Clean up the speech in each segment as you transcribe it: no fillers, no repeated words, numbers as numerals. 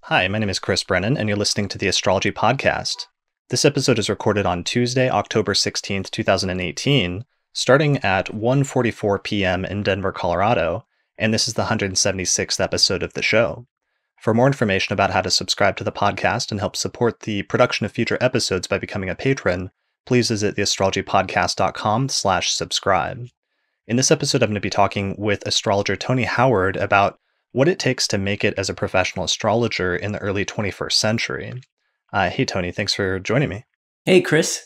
Hi, my name is Chris Brennan, and you're listening to the Astrology Podcast. This episode is recorded on Tuesday, October 16th, 2018, starting at 1:44 p.m. in Denver, Colorado, and this is the 176th episode of the show. For more information about how to subscribe to the podcast and help support the production of future episodes by becoming a patron, please visit theastrologypodcast.com/subscribe. In this episode, I'm going to be talking with astrologer Tony Howard about what it takes to make it as a professional astrologer in the early 21st century. Hey, Tony, thanks for joining me. Hey, Chris.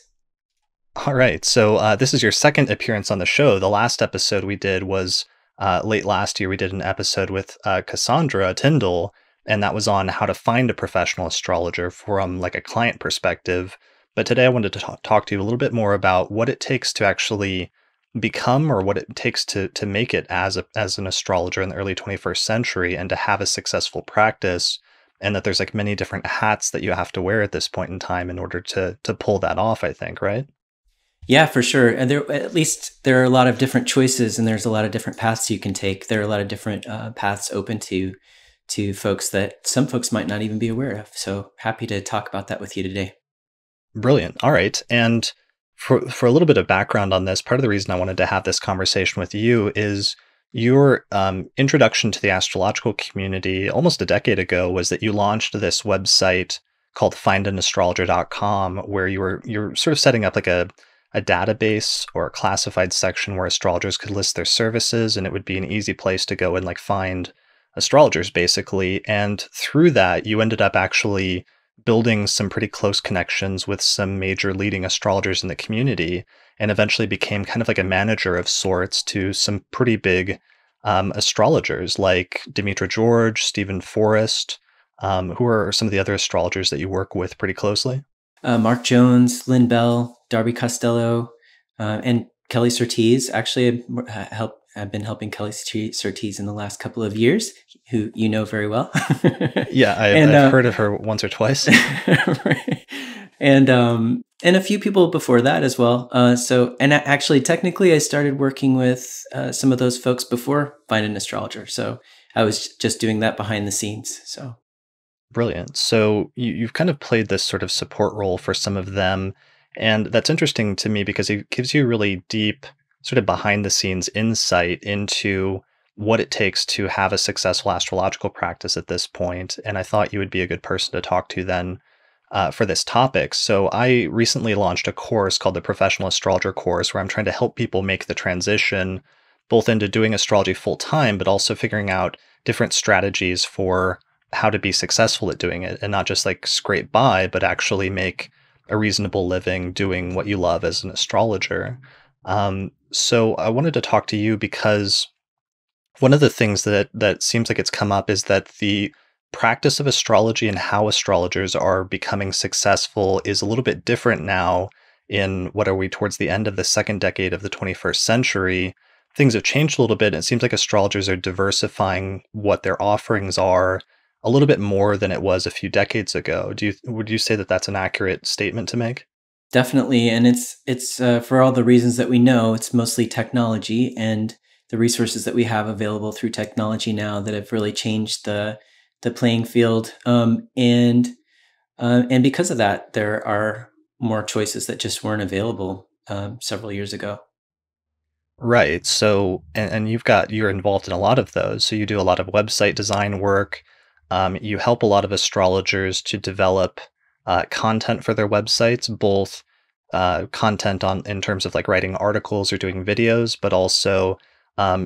All right, so this is your second appearance on the show. The last episode we did was late last year. We did an episode with Cassandra Tyndall, and that was on how to find a professional astrologer from like a client perspective. But today I wanted to talk to you a little bit more about what it takes to actually become, or what it takes to make it as an astrologer in the early 21st century and to have a successful practice, and that there's like many different hats that you have to wear at this point in time in order to pull that off, I think, right? Yeah, for sure. And there are a lot of different choices, and there's a lot of different paths you can take. There are a lot of different paths open to folks that some folks might not even be aware of. So happy to talk about that with you today. Brilliant. All right. And for a little bit of background on this, part of the reason I wanted to have this conversation with you is your introduction to the astrological community almost a decade ago was that you launched this website called findanastrologer.com, where you're sort of setting up like a database or a classified section where astrologers could list their services, and it would be an easy place to go and like find astrologers basically. And through that, you ended up actually building some pretty close connections with some major leading astrologers in the community, and eventually became kind of like a manager of sorts to some pretty big astrologers like Demetra George, Stephen Forrest. Who are some of the other astrologers that you work with pretty closely? Mark Jones, Lynn Bell, Darby Costello, and Kelly Surtees. Actually, I've been helping Kelly Surtees in the last couple of years, who you know very well. Yeah, I've heard of her once or twice. Right. And a few people before that as well. Actually, technically, I started working with some of those folks before Find an Astrologer. So I was just doing that behind the scenes. So brilliant. So you've kind of played this sort of support role for some of them. And that's interesting to me because it gives you really deep sort of behind the scenes insight into what it takes to have a successful astrological practice at this point. And I thought you would be a good person to talk to then for this topic. So I recently launched a course called the Professional Astrologer course, where I'm trying to help people make the transition both into doing astrology full time, but also figuring out different strategies for how to be successful at doing it and not just like scrape by, but actually make a reasonable living doing what you love as an astrologer. So I wanted to talk to you because one of the things that seems like it's come up is that the practice of astrology and how astrologers are becoming successful is a little bit different now in what are we towards the end of the second decade of the 21st century. Things have changed a little bit. And it seems like astrologers are diversifying what their offerings are a little bit more than it was a few decades ago. Would you say that that's an accurate statement to make? definitely, and it's for all the reasons that we know, it's mostly technology and the resources that we have available through technology now that have really changed the playing field. And because of that, there are more choices that just weren't available several years ago. Right. So, and you're involved in a lot of those. So you do a lot of website design work. You help a lot of astrologers to develop content for their websites, both content in terms of like writing articles or doing videos, but also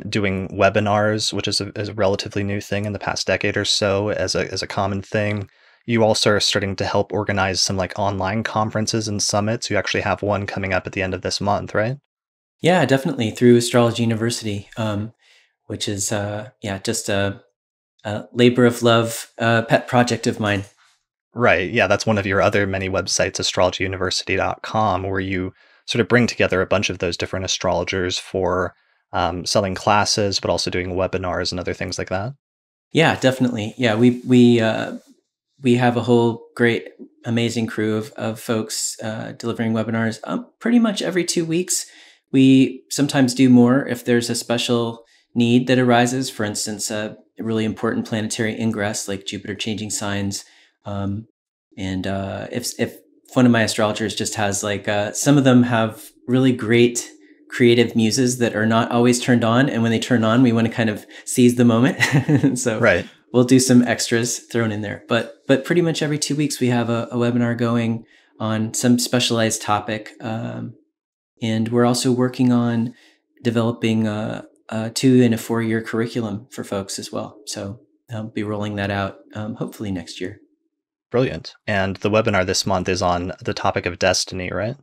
doing webinars, which is a relatively new thing in the past decade or so as a common thing. You also are starting to help organize some like online conferences and summits. You actually have one coming up at the end of this month, right? Yeah, definitely through Astrology University, which is just a labor of love, pet project of mine. Right. Yeah, that's one of your other many websites, astrologyuniversity.com, where you sort of bring together a bunch of those different astrologers for selling classes, but also doing webinars and other things like that. Yeah, definitely. Yeah, we have a whole great, amazing crew of folks delivering webinars pretty much every 2 weeks. We sometimes do more if there's a special need that arises. For instance, really important planetary ingress like Jupiter changing signs. Um, and if one of my astrologers just has like some of them have really great creative muses that are not always turned on, and when they turn on, we want to kind of seize the moment. So Right. we'll do some extras thrown in there. But pretty much every 2 weeks we have a webinar going on some specialized topic, and we're also working on developing a 2 and a 4 year curriculum for folks as well. So I'll be rolling that out hopefully next year. Brilliant. And the webinar this month is on the topic of destiny, right?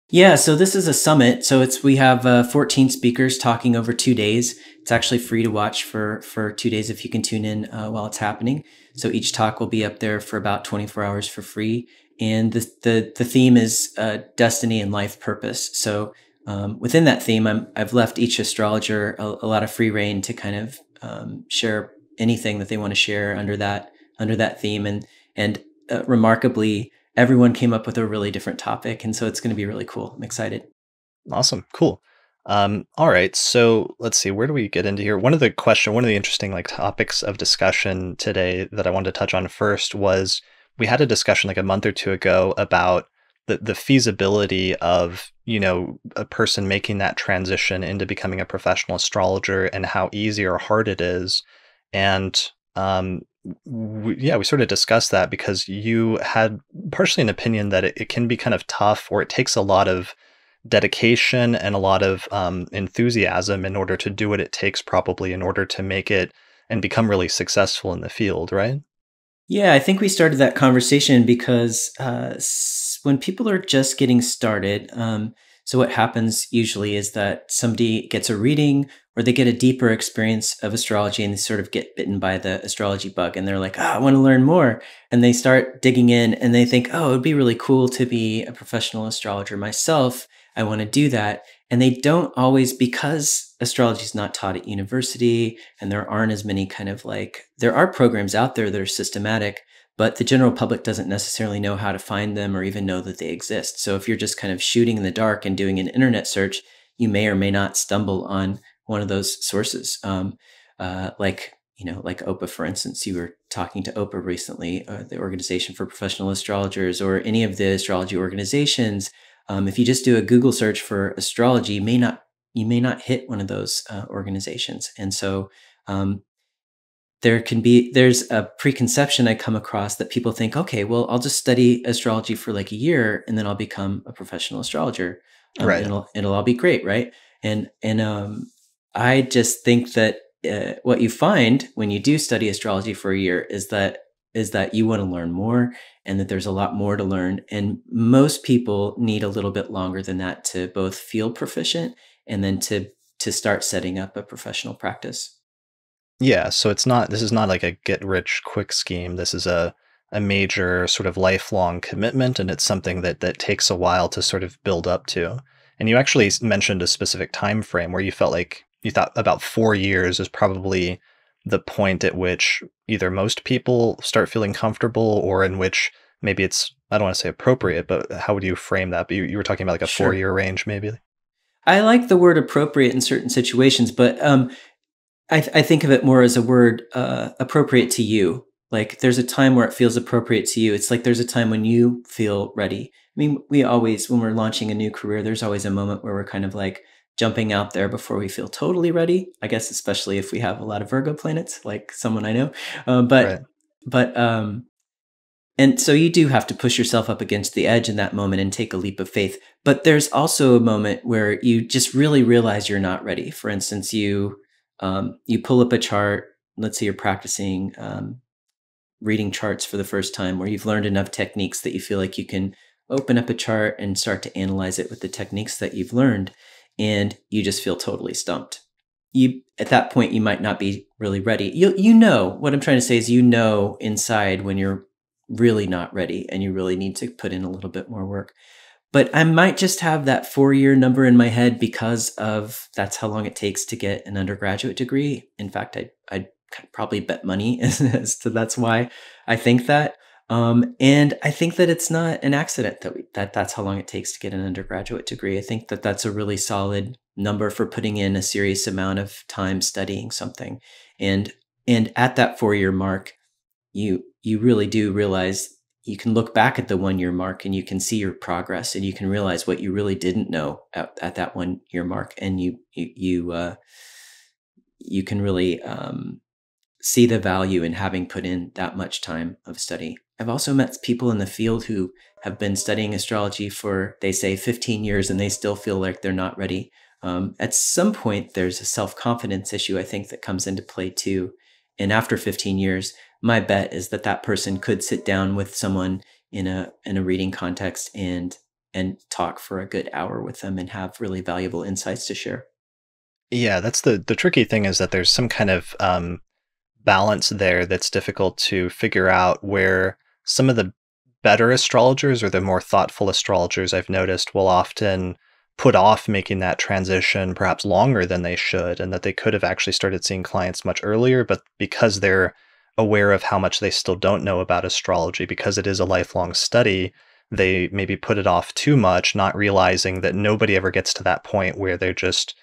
Yeah, so this is a summit. So we have 14 speakers talking over 2 days. It's actually free to watch for 2 days if you can tune in while it's happening. So each talk will be up there for about 24 hours for free. And the theme is destiny and life purpose. So within that theme, I've left each astrologer a lot of free reign to kind of share anything that they want to share under that theme. And remarkably, everyone came up with a really different topic. And so it's going to be really cool. I'm excited. Awesome. Cool. All right. So let's see, where do we get into here? One of the interesting like topics of discussion today that I wanted to touch on first was we had a discussion like a month or two ago about the feasibility of, a person making that transition into becoming a professional astrologer and how easy or hard it is. And we sort of discussed that because you had partially an opinion that it can be kind of tough, or it takes a lot of dedication and a lot of enthusiasm in order to do what it takes, probably in order to make it and become really successful in the field, right? Yeah, I think we started that conversation because when people are just getting started, so what happens usually is that somebody gets a reading or they get a deeper experience of astrology and they sort of get bitten by the astrology bug and they're like, I want to learn more. And they start digging in and they think, oh, it'd be really cool to be a professional astrologer myself. I want to do that. And they don't always, because astrology is not taught at university and there aren't as many there are programs out there that are systematic, but the general public doesn't necessarily know how to find them or even know that they exist. So if you're just kind of shooting in the dark and doing an internet search, you may or may not stumble on one of those sources. Like OPA, for instance, you were talking to OPA recently, the Organization for Professional Astrologers, or any of the astrology organizations. If you just do a Google search for astrology, you may not hit one of those organizations. And so there's a preconception I come across that people think, okay, well, I'll just study astrology for like a year and then I'll become a professional astrologer. And Right. it'll all be great, right? And I just think that what you find when you do study astrology for a year is that you want to learn more, and that there's a lot more to learn. And most people need a little bit longer than that to both feel proficient and then to start setting up a professional practice. Yeah, so this is not like a get rich quick scheme. This is a major sort of lifelong commitment, and it's something that takes a while to sort of build up to. And you actually mentioned a specific time frame where you felt like you thought about 4 years is probably the point at which either most people start feeling comfortable, or in which maybe it's, I don't want to say appropriate, but how would you frame that? But you were talking about like a four Sure. year range, maybe. I like the word appropriate in certain situations, but I think of it more as a word appropriate to you. Like there's a time where it feels appropriate to you. It's like there's a time when you feel ready. I mean, we always, when we're launching a new career, there's always a moment where we're kind of like jumping out there before we feel totally ready. I guess especially if we have a lot of Virgo planets, like someone I know. Uh, but Right. but and so you do have to push yourself up against the edge in that moment and take a leap of faith. But there's also a moment where you just really realize you're not ready. For instance, you pull up a chart. Let's say you're practicing reading charts for the first time, where you've learned enough techniques that you feel like you can open up a chart and start to analyze it with the techniques that you've learned, and you just feel totally stumped. You At that point you might not be really ready. You know what I'm trying to say is, inside when you're really not ready and you really need to put in a little bit more work. But I might just have that 4 year number in my head because of that's how long it takes to get an undergraduate degree. In fact, I'd probably bet money as to that's why I think that. And I think that it's not an accident that's how long it takes to get an undergraduate degree. I think that that's a really solid number for putting in a serious amount of time studying something. And And at that 4-year mark, you really do realize you can look back at the 1-year mark and you can see your progress, and you can realize what you really didn't know at that 1-year mark, and you can really see the value in having put in that much time of study. I've also met people in the field who have been studying astrology for, they say, 15 years, and they still feel like they're not ready. At some point, there's a self-confidence issue, I think, that comes into play too. And after 15 years, my bet is that that person could sit down with someone in a reading context and talk for a good hour with them and have really valuable insights to share. Yeah, that's the tricky thing is that there's some kind of balance there that's difficult to figure out where some of the better astrologers or the more thoughtful astrologers I've noticed will often put off making that transition perhaps longer than they should, and that they could have actually started seeing clients much earlier, but because they're aware of how much they still don't know about astrology, because it is a lifelong study, they maybe put it off too much, not realizing that nobody ever gets to that point where they're just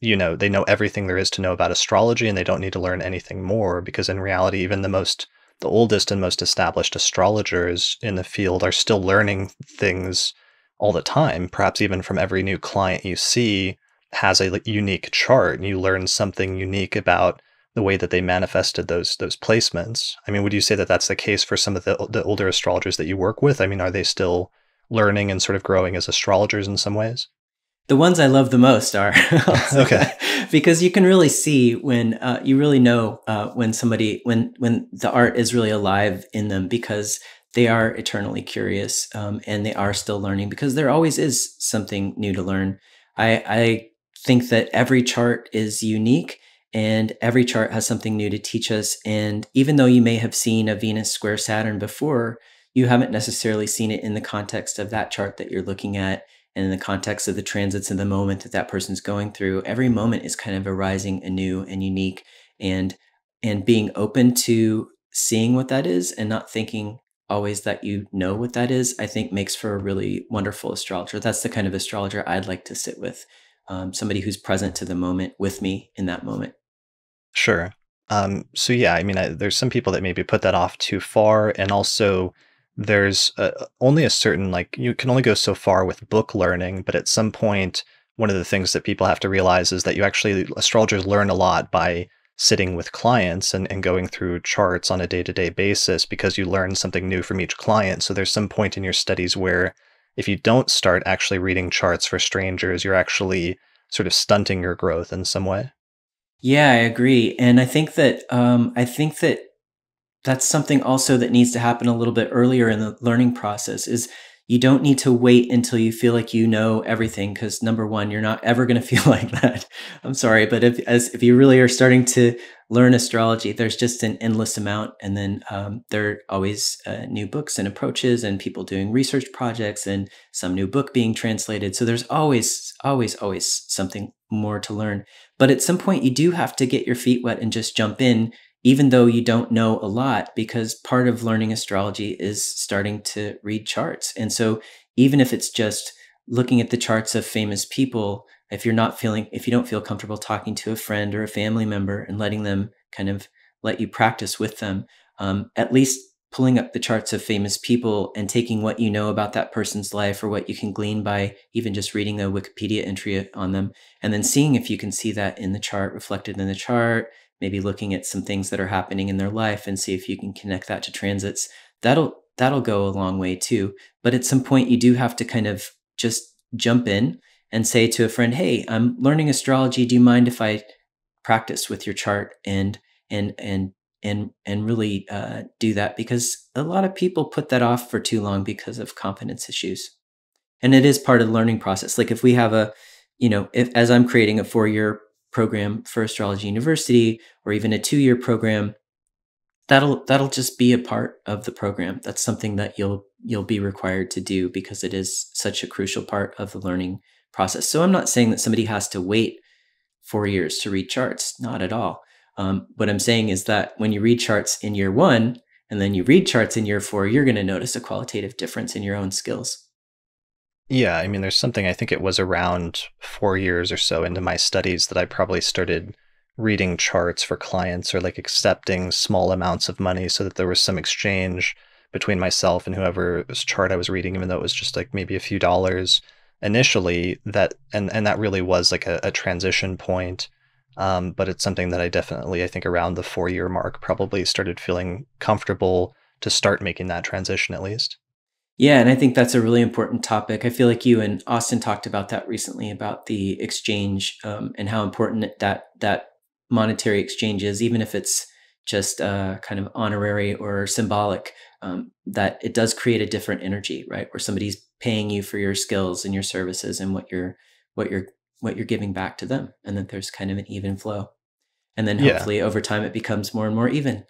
they know everything there is to know about astrology and they don't need to learn anything more, because in reality, even the oldest and most established astrologers in the field are still learning things all the time. Perhaps even from every new client you see has a unique chart, and you learn something unique about the way that they manifested those placements. I mean, would you say that that's the case for some of the older astrologers that you work with? I mean, are they still learning and sort of growing as astrologers in some ways? The ones I love the most are, I'll say Okay. that, because you can really see when you really know when somebody when the art is really alive in them, because they are eternally curious, and they are still learning, because there always is something new to learn. I think that every chart is unique, and every chart has something new to teach us. And even though you may have seen a Venus square Saturn before, you haven't necessarily seen it in the context of that chart that you're looking at, and in the context of the transits in the moment that that person's going through. Every moment is kind of arising anew and unique, and being open to seeing what that is and not thinking always that you know what that is, I think makes for a really wonderful astrologer. That's the kind of astrologer I'd like to sit with, somebody who's present to the moment with me in that moment. Sure. So yeah, I mean, there's some people that maybe put that off too far, and also there's only a certain like you can only go so far with book learning, but at some point, one of the things that people have to realize is that you actually astrologers learn a lot by sitting with clients and going through charts on a day-to-day basis, because you learn something new from each client. So there's some point in your studies where if you don't start actually reading charts for strangers, you're actually sort of stunting your growth in some way. Yeah, I agree. And I think that that's something also that needs to happen a little bit earlier in the learning process. Is you don't need to wait until you feel like you know everything, because number one, you're not ever going to feel like that. I'm sorry, but if you really are starting to learn astrology, there's just an endless amount, and then there are always new books and approaches, and people doing research projects, and some new book being translated. So there's always something more to learn. But at some point, you do have to get your feet wet and just jump in, even though you don't know a lot, because part of learning astrology is starting to read charts. And so even if it's just looking at the charts of famous people, if you don't feel comfortable talking to a friend or a family member and letting them kind of let you practice with them, at least pulling up the charts of famous people and taking what you know about that person's life, or what you can glean by even just reading a Wikipedia entry on them, and then seeing if you can see that in the chart, reflected in the chart, maybe looking at some things that are happening in their life and see if you can connect that to transits. That'll go a long way too. But at some point you do have to kind of just jump in and say to a friend, "Hey, I'm learning astrology. Do you mind if I practice with your chart?" And really do that, because a lot of people put that off for too long because of confidence issues. And it is part of the learning process. Like if we have if as I'm creating a 4-year program for Astrology University, or even a 2-year program, that'll just be a part of the program. That's something that you'll be required to do, because it is such a crucial part of the learning process. So I'm not saying that somebody has to wait 4 years to read charts, not at all. What I'm saying is that when you read charts in year one and then you read charts in year four, you're going to notice a qualitative difference in your own skills. Yeah, I mean, there's something I think it was around 4 years or so into my studies that I probably started reading charts for clients or like accepting small amounts of money so that there was some exchange between myself and whoever's chart I was reading, even though it was just like maybe a few dollars initially. That and that really was like a transition point. But it's something that I definitely, I think around the 4 year mark, probably started feeling comfortable to start making that transition at least. Yeah, and I think that's a really important topic. I feel like you and Austin talked about that recently about the exchange, and how important that monetary exchange is, even if it's just kind of honorary or symbolic. That it does create a different energy, right? Where somebody's paying you for your skills and your services and what you're what you're giving back to them, and that there's kind of an even flow. And then Yeah. hopefully over time it becomes more and more even.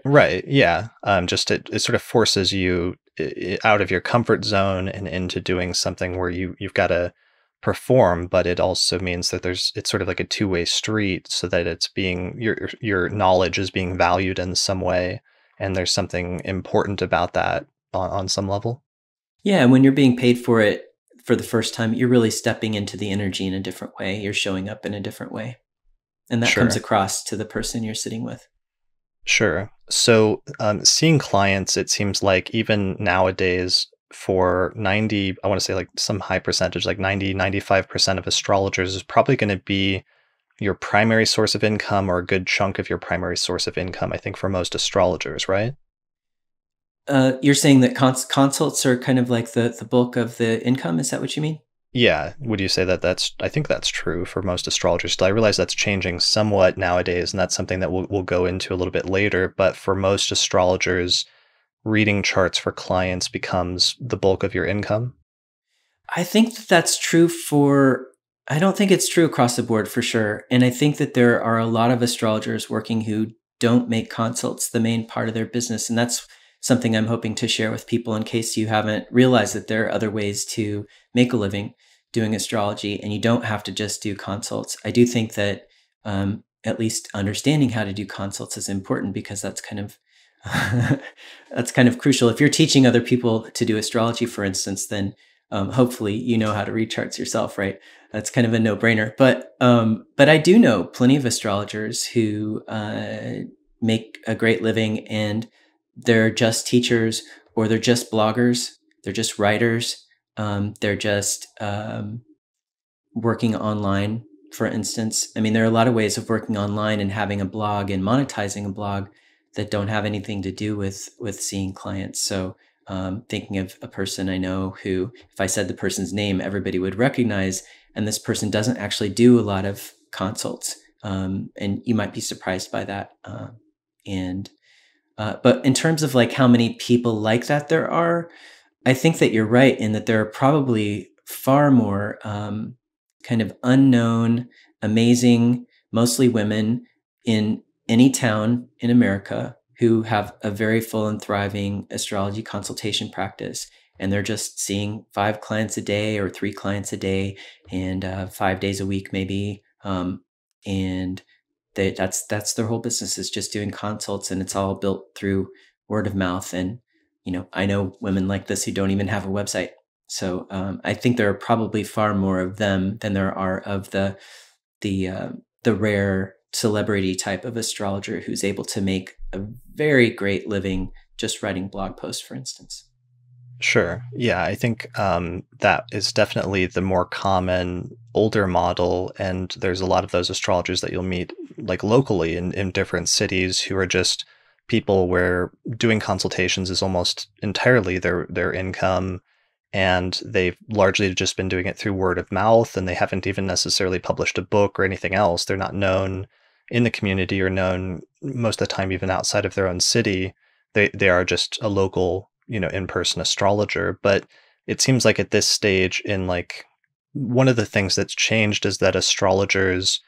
Right. Yeah. Just it sort of forces you out of your comfort zone and into doing something where you've got to perform, but it also means that it's sort of like a two-way street, so that it's being your knowledge is being valued in some way, and there's something important about that on some level. Yeah, and when you're being paid for it for the first time, you're really stepping into the energy in a different way. You're showing up in a different way. And that comes Sure. across to the person you're sitting with. Sure. So, seeing clients, it seems like even nowadays, for 90, I want to say like some high percentage, like 90, 95% of astrologers is probably going to be your primary source of income, or a good chunk of your primary source of income, I think, for most astrologers, right? You're saying that consults are kind of like the bulk of the income. Is that what you mean? Yeah. Would you say that I think that's true for most astrologers. Still, I realize that's changing somewhat nowadays, and that's something that we'll go into a little bit later. But for most astrologers, reading charts for clients becomes the bulk of your income. I think that that's true for, I don't think it's true across the board for sure. And I think that there are a lot of astrologers working who don't make consults the main part of their business. And that's something I'm hoping to share with people in case you haven't realized that there are other ways to make a living doing astrology and you don't have to just do consults. I do think that at least understanding how to do consults is important because that's kind of that's kind of crucial. If you're teaching other people to do astrology, for instance, then hopefully you know how to read charts yourself, right? That's kind of a no-brainer. But I do know plenty of astrologers who make a great living, and they're just teachers, or they're just bloggers, they're just writers, they're just working online, for instance. I mean, there are a lot of ways of working online and having a blog and monetizing a blog that don't have anything to do with seeing clients. So thinking of a person I know who, if I said the person's name, everybody would recognize, and this person doesn't actually do a lot of consults. And you might be surprised by that. And But in terms of like how many people like that there are, I think that you're right in that there are probably far more kind of unknown, amazing, mostly women in any town in America who have a very full and thriving astrology consultation practice. And they're just seeing 5 clients a day or 3 clients a day and 5 days a week, maybe. And that's their whole business is just doing consults, and it's all built through word of mouth. And I know women like this who don't even have a website. So I think there are probably far more of them than there are of the rare celebrity type of astrologer who's able to make a very great living just writing blog posts, for instance. Sure. Yeah, I think that is definitely the more common older model. And there's a lot of those astrologers that you'll meet like locally in different cities who are just people where doing consultations is almost entirely their income. And they've largely just been doing it through word of mouth, and they haven't even necessarily published a book or anything else. They're not known in the community, or known most of the time even outside of their own city. They are just a local, in-person astrologer. But it seems like at this stage in like one of the things that's changed is that astrologers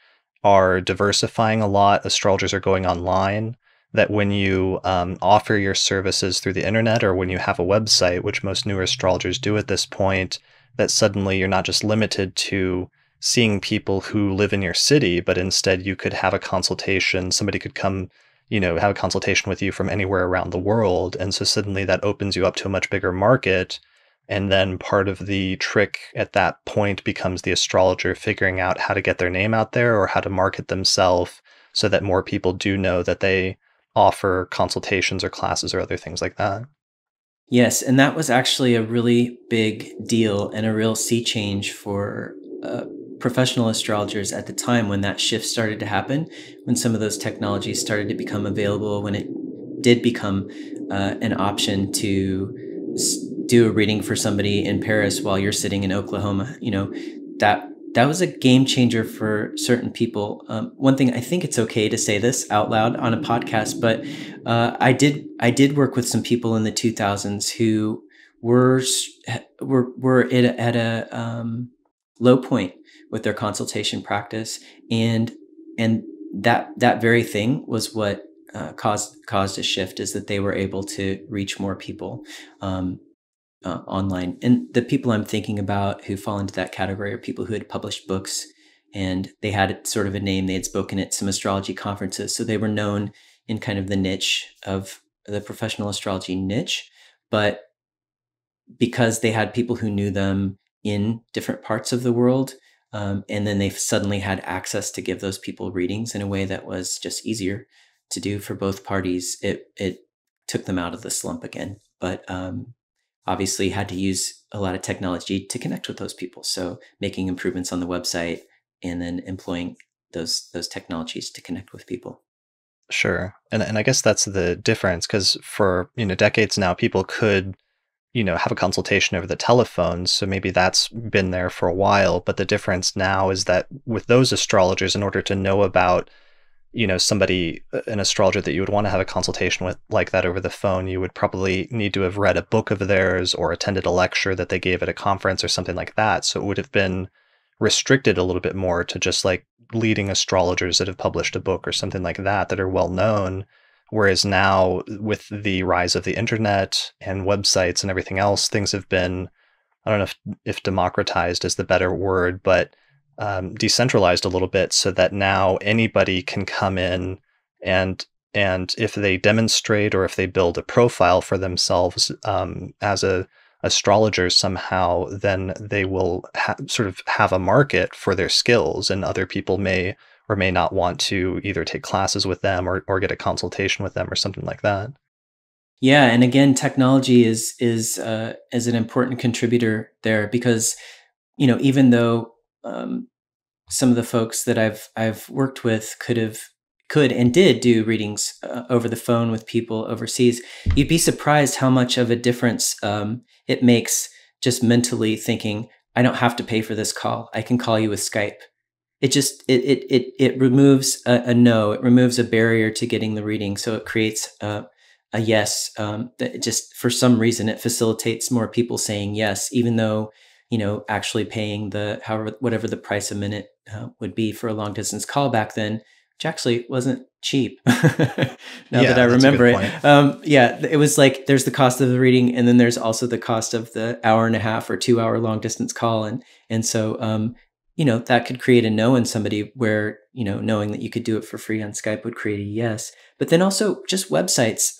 are diversifying a lot. Astrologers are going online. That when you offer your services through the internet, or when you have a website, which most newer astrologers do at this point, that suddenly you're not just limited to seeing people who live in your city, but instead you could have a consultation. Somebody could come, have a consultation with you from anywhere around the world. And so suddenly that opens you up to a much bigger market And then part of the trick at that point becomes the astrologer figuring out how to get their name out there or how to market themselves so that more people do know that they offer consultations or classes or other things like that. Yes, and that was actually a really big deal and a real sea change for professional astrologers at the time when that shift started to happen, when some of those technologies started to become available, when it did become an option to do a reading for somebody in Paris while you're sitting in Oklahoma. That that was a game changer for certain people. One thing, I think it's okay to say this out loud on a podcast, but I did work with some people in the 2000s who were at a low point with their consultation practice, and and that very thing was what caused a shift, is that they were able to reach more people. Um, Online. And the people I'm thinking about who fall into that category are people who had published books, and they had sort of a name. They had spoken at some astrology conferences. So they were known in kind of the niche of the professional astrology niche. But because they had people who knew them in different parts of the world, and then they suddenly had access to give those people readings in a way that was just easier to do for both parties, it took them out of the slump again. But obviously had to use a lot of technology to connect with those people. So making improvements on the website and then employing those technologies to connect with people. Sure. And I guess that's the difference because for, decades now, people could, have a consultation over the telephone. So maybe that's been there for a while. But the difference now is that with those astrologers, in order to know about, somebody, an astrologer that you would want to have a consultation with like that over the phone, you would probably need to have read a book of theirs or attended a lecture that they gave at a conference or something like that. So it would have been restricted a little bit more to just like leading astrologers that have published a book or something like that that are well known. Whereas now, with the rise of the internet and websites and everything else, things have been, I don't know if democratized is the better word, but decentralized a little bit so that now anybody can come in and if they demonstrate or if they build a profile for themselves as a astrologer somehow, then they will sort of have a market for their skills, and other people may or may not want to either take classes with them or get a consultation with them or something like that. Yeah, and again, technology is an important contributor there, because even though some of the folks that I've worked with could and did do readings over the phone with people overseas, you'd be surprised how much of a difference it makes, just mentally thinking, I don't have to pay for this call. I can call you with Skype. It removes a no. It removes a barrier to getting the reading. So it creates a yes. That just, for some reason, it facilitates more people saying yes, even though actually paying the whatever the price a minute would be for a long distance call back then, which actually wasn't cheap. Now that I Yeah, that's a remember good it, point. yeah, it was like there's the cost of the reading, and then there's also the cost of the hour and a half or 2 hour long distance call, and so that could create a no in somebody, where knowing that you could do it for free on Skype would create a yes. But then also just websites,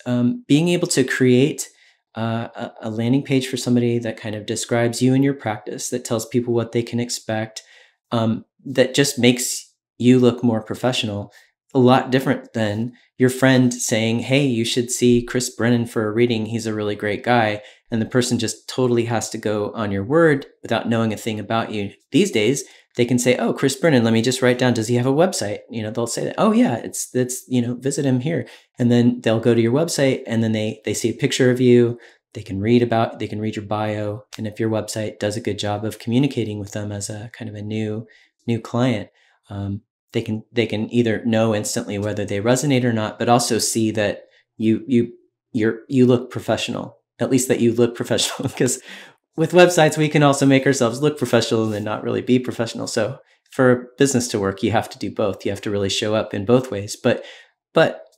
being able to create a landing page for somebody that kind of describes you and your practice, that tells people what they can expect, that just makes you look more professional, a lot different than your friend saying, hey, you should see Chris Brennan for a reading. He's a really great guy. And the person just totally has to go on your word without knowing a thing about you. These days, they can say, oh, Chris Brennan, let me just write down, does he have a website? They'll say that, oh yeah, it's visit him here. And then they'll go to your website, and then they see a picture of you. They can read your bio. And if your website does a good job of communicating with them as a kind of a new client, they can either know instantly whether they resonate or not, but also see that you look professional, at least that you look professional. Because with websites, we can also make ourselves look professional and then not really be professional. So for business to work, you have to do both. You have to really show up in both ways. But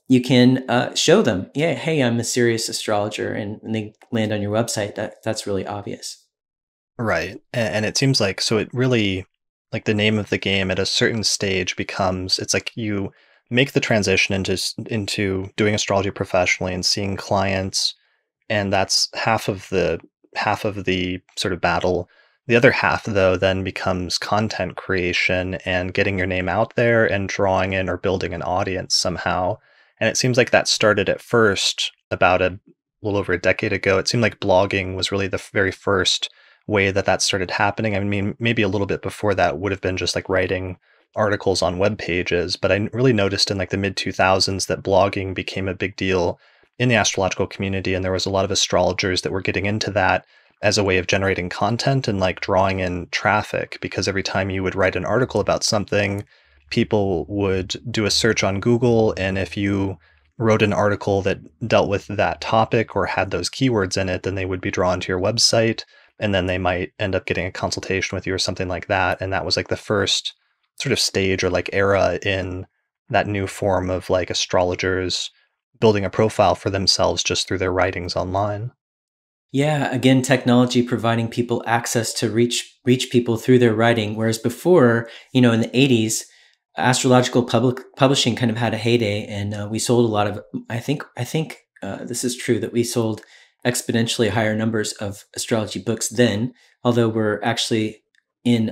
you can show them, yeah, hey, I'm a serious astrologer, and they land on your website. That's really obvious. Right. And it seems like, so it really, like the name of the game at a certain stage becomes, it's like you make the transition into doing astrology professionally and seeing clients, and that's half of the half of the sort of battle. The other half, though, then becomes content creation and getting your name out there and drawing in or building an audience somehow. And it seems like that started at first about a little over a decade ago. It seemed like blogging was really the very first way that that started happening. I mean, maybe a little bit before that would have been just like writing articles on web pages, but I really noticed in like the mid 2000s that blogging became a big deal in the astrological community, and there was a lot of astrologers that were getting into that as a way of generating content and like drawing in traffic, because every time you would write an article about something, people would do a search on Google, and if you wrote an article that dealt with that topic or had those keywords in it, then they would be drawn to your website, and then they might end up getting a consultation with you or something like that. And that was like the first sort of stage or like era in that new form of like astrologers building a profile for themselves just through their writings online. Yeah, again, technology providing people access to reach people through their writing, whereas before, in the '80s, astrological publishing kind of had a heyday, and we sold a lot of. I think this is true that we sold exponentially higher numbers of astrology books then, although we're actually in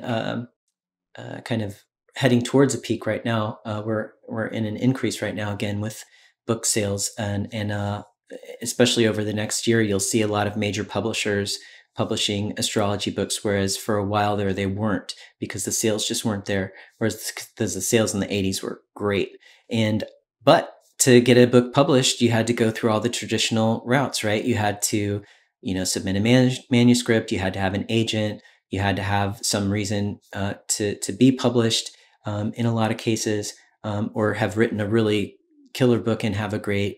kind of heading towards a peak right now. We're in an increase right now again with book sales, and especially over the next year, you'll see a lot of major publishers publishing astrology books, whereas for a while there they weren't because the sales just weren't there. Whereas the sales in the '80s were great, and but to get a book published, you had to go through all the traditional routes, right? You had to, submit a manuscript. You had to have an agent. You had to have some reason to be published in a lot of cases, or have written a really killer book and have a great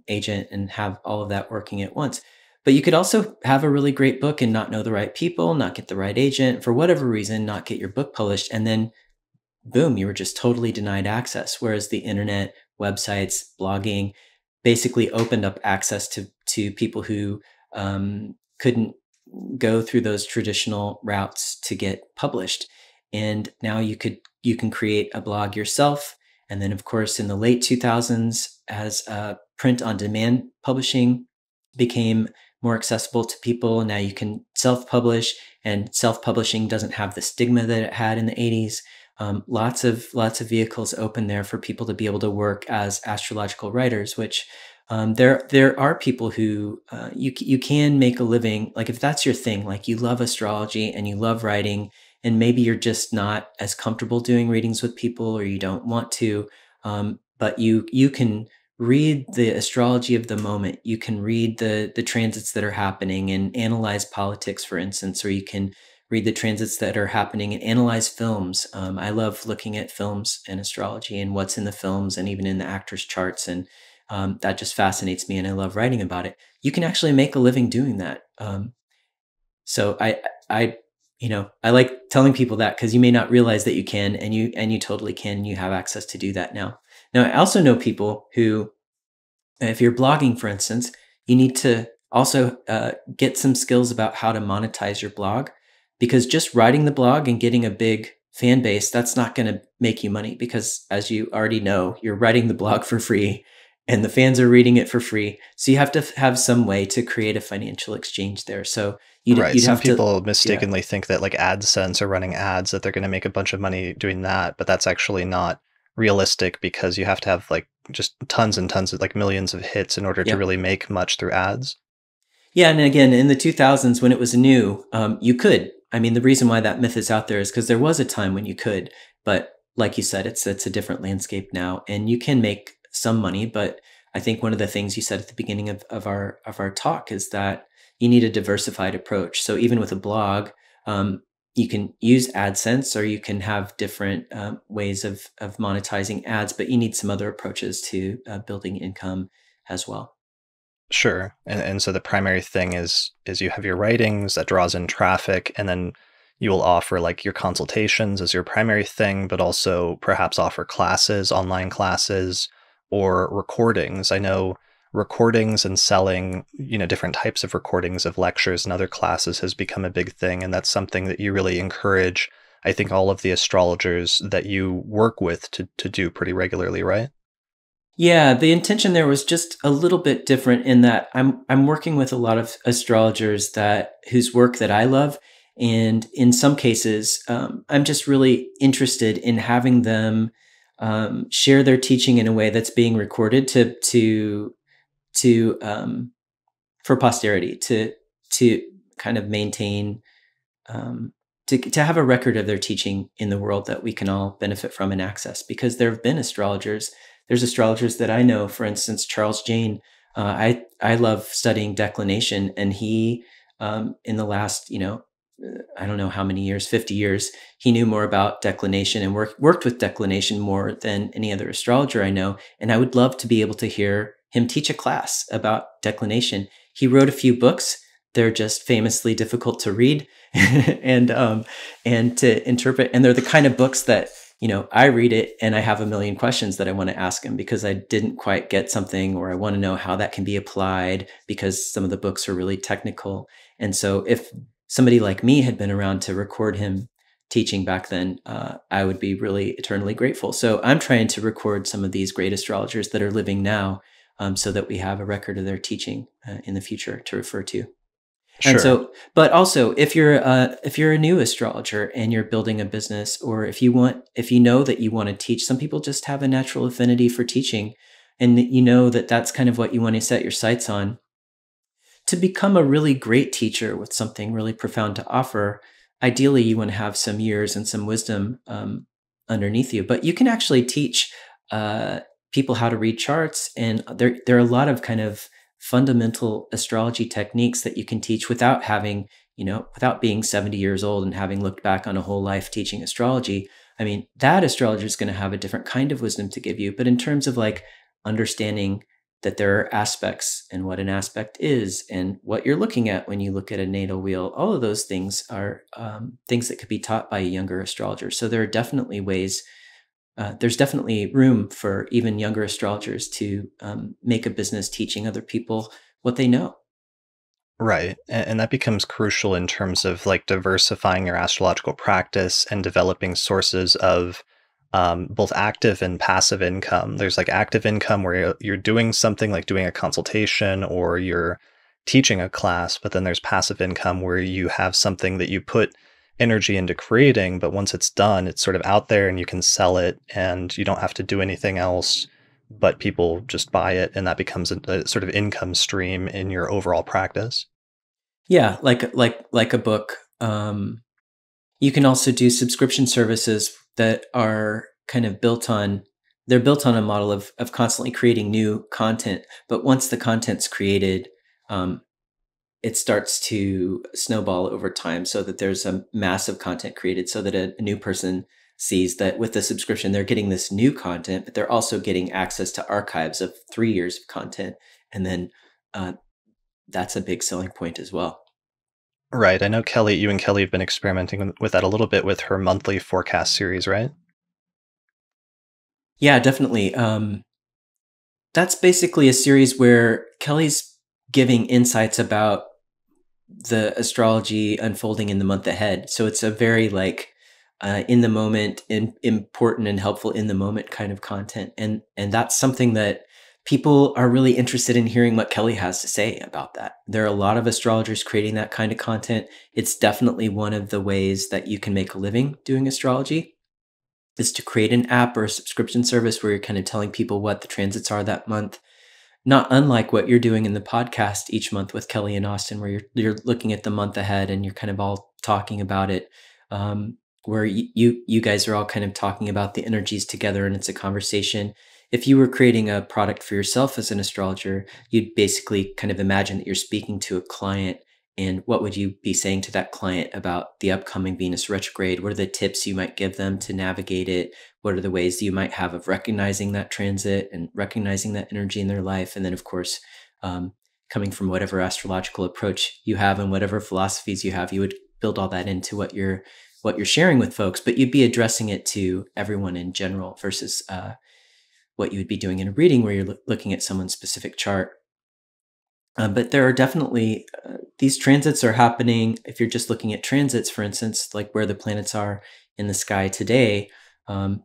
agent and have all of that working at once. But you could also have a really great book and not know the right people, not get the right agent, for whatever reason, not get your book published. And then boom, you were just totally denied access. Whereas the internet, websites, blogging basically opened up access to people who couldn't go through those traditional routes to get published. And now you can create a blog yourself. And then, of course, in the late 2000s, as print on demand publishing became more accessible to people, now you can self-publish, and self-publishing doesn't have the stigma that it had in the '80s. Lots of vehicles open there for people to be able to work as astrological writers, which there are people who you can make a living. Like if that's your thing, like you love astrology and you love writing, and maybe you're just not as comfortable doing readings with people, or you don't want to, but you can read the astrology of the moment. You can read the transits that are happening and analyze politics, for instance, or you can read the transits that are happening and analyze films. I love looking at films and astrology and what's in the films and even in the actors' charts. And that just fascinates me, and I love writing about it. You can actually make a living doing that. So I like telling people that, because you may not realize that you can, and you totally can. And you have access to do that now. Now, I also know people who, if you're blogging, for instance, you need to also get some skills about how to monetize your blog, because just writing the blog and getting a big fan base, that's not going to make you money, because as you already know, you're writing the blog for free and the fans are reading it for free. So you have to have some way to create a financial exchange there. So Right. you'd Some have to, people yeah. mistakenly think that like AdSense or running ads that they're going to make a bunch of money doing that, but that's actually not realistic, because you have to have like just tons and tons of like millions of hits in order to Yeah. really make much through ads. Yeah, and again, in the 2000s when it was new, you could. I mean, the reason why that myth is out there is because there was a time when you could, but like you said, it's a different landscape now, and you can make some money. But I think one of the things you said at the beginning of our talk is that you need a diversified approach. So even with a blog, you can use AdSense, or you can have different ways of monetizing ads, but you need some other approaches to building income as well. Sure. And so the primary thing is you have your writings that draws in traffic, and then you will offer like your consultations as your primary thing, but also perhaps offer classes, online classes, or recordings. I know recordings and selling, different types of recordings of lectures and other classes has become a big thing, and that's something that you really encourage, I think, all of the astrologers that you work with to do pretty regularly, right? Yeah, the intention there was just a little bit different in that I'm working with a lot of astrologers that whose work that I love, and in some cases, I'm just really interested in having them share their teaching in a way that's being recorded to for posterity to kind of maintain um, to have a record of their teaching in the world that we can all benefit from and access. Because there have been astrologers. There's astrologers that I know, for instance, Charles Jane. I love studying declination, and he in the last I don't know how many years, 50 years, he knew more about declination and worked with declination more than any other astrologer I know. And I would love to be able to hear him teach a class about declination. He wrote a few books. They're just famously difficult to read and to interpret. And they're the kind of books that, I read it and I have a million questions that I want to ask him because I didn't quite get something, or I want to know how that can be applied because some of the books are really technical. And so if somebody like me had been around to record him teaching back then, I would be really eternally grateful. So I'm trying to record some of these great astrologers that are living now, so that we have a record of their teaching in the future to refer to. And Sure. so, but also, if you're a new astrologer and you're building a business, or if you know that you want to teach, some people just have a natural affinity for teaching, and you know that that's kind of what you want to set your sights on. To become a really great teacher with something really profound to offer, ideally you want to have some years and some wisdom underneath you. But you can actually teach uh, people how to read charts, and there are a lot of kind of fundamental astrology techniques that you can teach without having, without being 70 years old and having looked back on a whole life teaching astrology. I mean, that astrologer is going to have a different kind of wisdom to give you. But in terms of like understanding that there are aspects and what an aspect is and what you're looking at when you look at a natal wheel. All of those things are things that could be taught by a younger astrologer. So there are definitely ways, there's definitely room for even younger astrologers to make a business teaching other people what they know. Right. And that becomes crucial in terms of like diversifying your astrological practice and developing sources of both active and passive income. There's like active income where you're doing something like doing a consultation or you're teaching a class, but then there's passive income where you have something that you put energy into creating, but once it's done, it's sort of out there and you can sell it and you don't have to do anything else, but people just buy it and that becomes a sort of income stream in your overall practice. Yeah, like a book. You can also do subscription services that are kind of they're built on a model of constantly creating new content. But once the content's created, um, it starts to snowball over time so that there's a massive content created so that a new person sees that with the subscription, they're getting this new content, but they're also getting access to archives of 3 years of content. And then uh, that's a big selling point as well. Right. I know Kelly, you and Kelly have been experimenting with that a little bit with her monthly forecast series, right? Yeah, definitely. That's basically a series where Kelly's giving insights about the astrology unfolding in the month ahead. So it's a very like in the moment, important and helpful in the moment kind of content, and that's something that people are really interested in hearing what Kelly has to say about that. There are a lot of astrologers creating that kind of content. It's definitely one of the ways that you can make a living doing astrology, is to create an app or a subscription service where you're kind of telling people what the transits are that month, not unlike what you're doing in the podcast each month with Kelly and Austin, where you're looking at the month ahead and you're kind of all talking about it. Where you guys are all kind of talking about the energies together, and it's a conversation. If you were creating a product for yourself as an astrologer, you'd basically kind of imagine that you're speaking to a client, and what would you be saying to that client about the upcoming Venus retrograde? What are the tips you might give them to navigate it? What are the ways you might have of recognizing that transit and recognizing that energy in their life? And then, of course, um, coming from whatever astrological approach you have and whatever philosophies you have, you would build all that into what you're sharing with folks, but you'd be addressing it to everyone in general versus what you would be doing in a reading where you're looking at someone's specific chart. But there are definitely these transits are happening. If you're just looking at transits, for instance, like where the planets are in the sky today,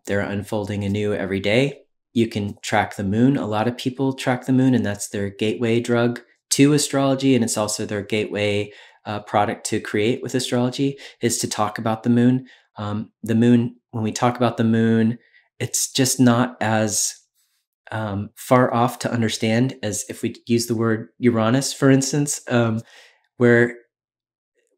they're unfolding anew every day. You can track the moon. A lot of people track the moon, and that's their gateway drug to astrology. And it's also their gateway product to create with astrology is to talk about the moon. The moon, when we talk about the moon, it's just not as far off to understand as if we use the word Uranus, for instance, where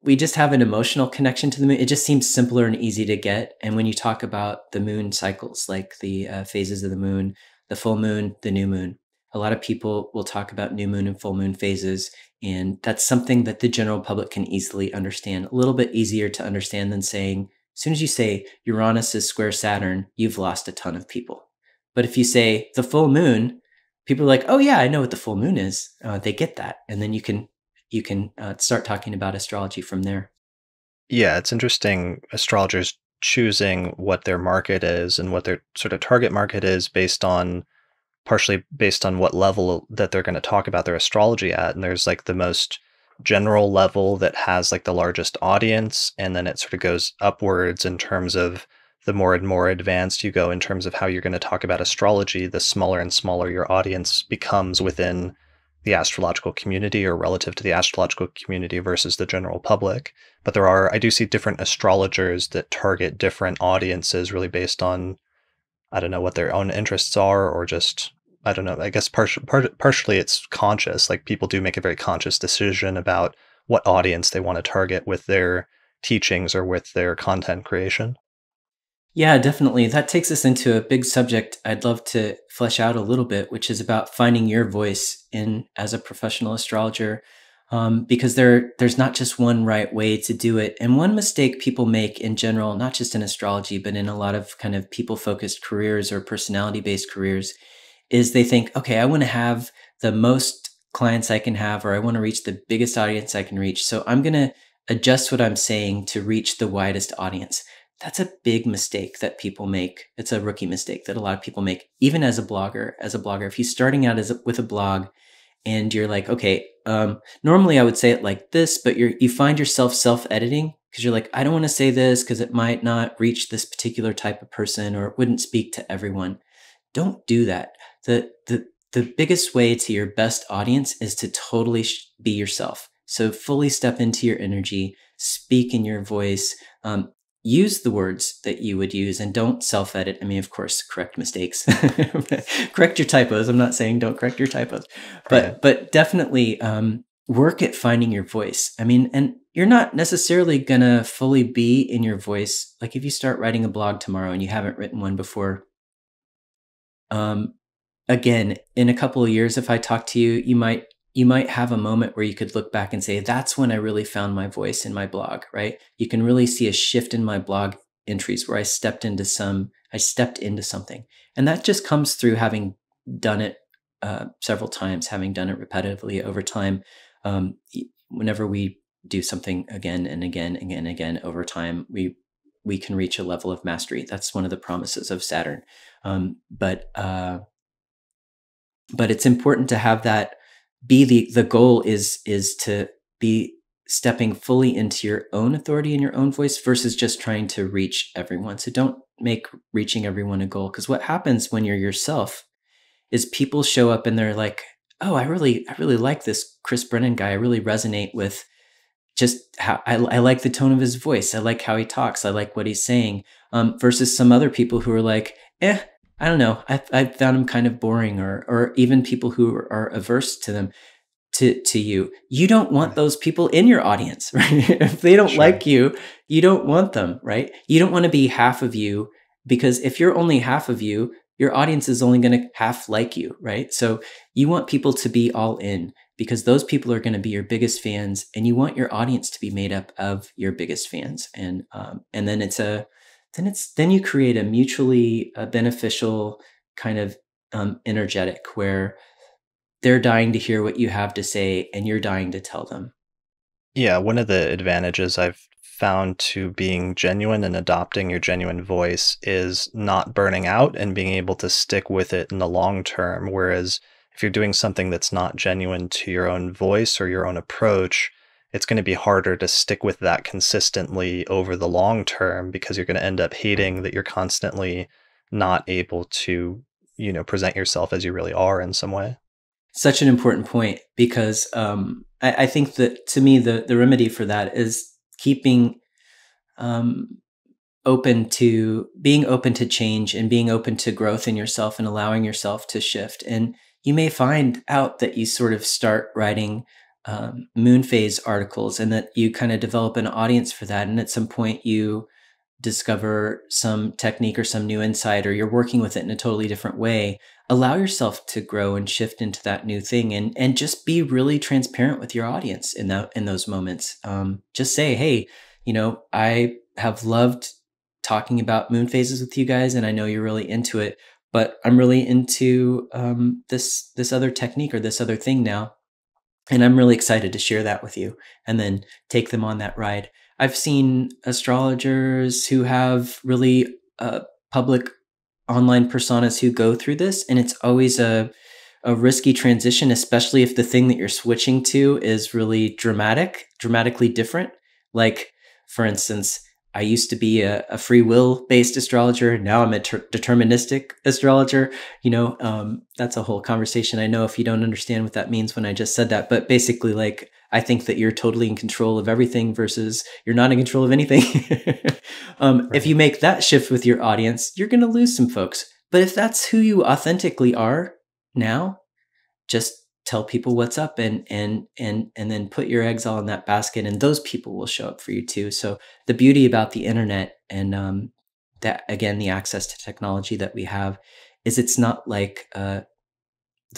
we just have an emotional connection to the moon. It just seems simpler and easy to get. And when you talk about the moon cycles, like the phases of the moon, the full moon, the new moon, a lot of people will talk about new moon and full moon phases. And that's something that the general public can easily understand, a little bit easier to understand than saying, as soon as you say Uranus is square Saturn, you've lost a ton of people. But if you say the full moon, people are like, oh yeah, I know what the full moon is. They get that. And then you can start talking about astrology from there. Yeah, it's interesting astrologers choosing what their market is and what their sort of target market is based on partially based on what level that they're going to talk about their astrology at. And there's like the most general level that has like the largest audience, and then it sort of goes upwards in terms of the more and more advanced you go in terms of how you're going to talk about astrology, the smaller and smaller your audience becomes within the astrological community or relative to the astrological community versus the general public. But I do see different astrologers that target different audiences really based on, I don't know, what their own interests are, or just, I don't know, I guess partially it's conscious. Like people do make a very conscious decision about what audience they want to target with their teachings or with their content creation. Yeah, definitely. That takes us into a big subject I'd love to flesh out a little bit, which is about finding your voice in as a professional astrologer. Because there's not just one right way to do it. And one mistake people make in general, not just in astrology, but in a lot of kind of people focused careers or personality based careers, is they think, okay, I want to have the most clients I can have, or I want to reach the biggest audience I can reach. So I'm going to adjust what I'm saying to reach the widest audience. That's a big mistake that people make. It's a rookie mistake that a lot of people make, even as a blogger. If you're starting out with a blog and you're like, okay, normally I would say it like this, but you find yourself self-editing because you're like, I don't want to say this because it might not reach this particular type of person or it wouldn't speak to everyone. Don't do that. The biggest way to your best audience is to totally be yourself. So fully step into your energy, speak in your voice, use the words that you would use, and don't self-edit. I mean, of course, correct mistakes, correct your typos. I'm not saying don't correct your typos, Right. but definitely work at finding your voice. I mean, and you're not necessarily gonna fully be in your voice. Like if you start writing a blog tomorrow and you haven't written one before, um, again, in a couple of years, if I talk to you, you might have a moment where you could look back and say, that's when I really found my voice in my blog, right? You can really see a shift in my blog entries where I stepped into something. And that just comes through having done it several times, having done it repetitively over time. Whenever we do something again and again, again and again over time, we can reach a level of mastery. That's one of the promises of Saturn. But it's important to have that be the goal is to be stepping fully into your own authority and your own voice versus just trying to reach everyone. So don't make reaching everyone a goal, because what happens when you're yourself is people show up and they're like, oh, I really like this Chris Brennan guy. I really resonate with just how I like the tone of his voice. I like how he talks. I like what he's saying. Versus some other people who are like, I don't know. I found him kind of boring, or even people who are averse to them, to you. You don't want Right. those people in your audience, right? If they don't Sure. like you, you don't want them, right? You don't want to be half of you, because if you're only half of you, your audience is only going to half like you, right? So you want people to be all in, because those people are going to be your biggest fans, and you want your audience to be made up of your biggest fans. And then you create a mutually beneficial kind of energetic where they're dying to hear what you have to say and you're dying to tell them. Yeah, one of the advantages I've found to being genuine and adopting your genuine voice is not burning out and being able to stick with it in the long term. Whereas if you're doing something that's not genuine to your own voice or your own approach, it's going to be harder to stick with that consistently over the long term because you're going to end up hating that you're constantly not able to present yourself as you really are in some way. Such an important point because I think that to me the remedy for that is keeping um, being open to change and being open to growth in yourself and allowing yourself to shift. And you may find out that you sort of start writing moon phase articles and that you kind of develop an audience for that. And at some point you discover some technique or some new insight, or you're working with it in a totally different way. Allow yourself to grow and shift into that new thing, and just be really transparent with your audience in those moments. Just say, hey, I have loved talking about moon phases with you guys, and I know you're really into it, but I'm really into this other technique or this other thing now, and I'm really excited to share that with you, and then take them on that ride. I've seen astrologers who have really public online personas who go through this, and it's always a risky transition, especially if the thing that you're switching to is really dramatically different. Like, for instance, I used to be a free will based astrologer. Now I'm a deterministic astrologer. That's a whole conversation. I know if you don't understand what that means when I just said that, but basically, like, I think that you're totally in control of everything versus you're not in control of anything. If you Right. make that shift with your audience, you're going to lose some folks. But if that's who you authentically are now, just tell people what's up, and then put your eggs all in that basket, and those people will show up for you too. So the beauty about the internet and that, again, the access to technology that we have, is it's not like the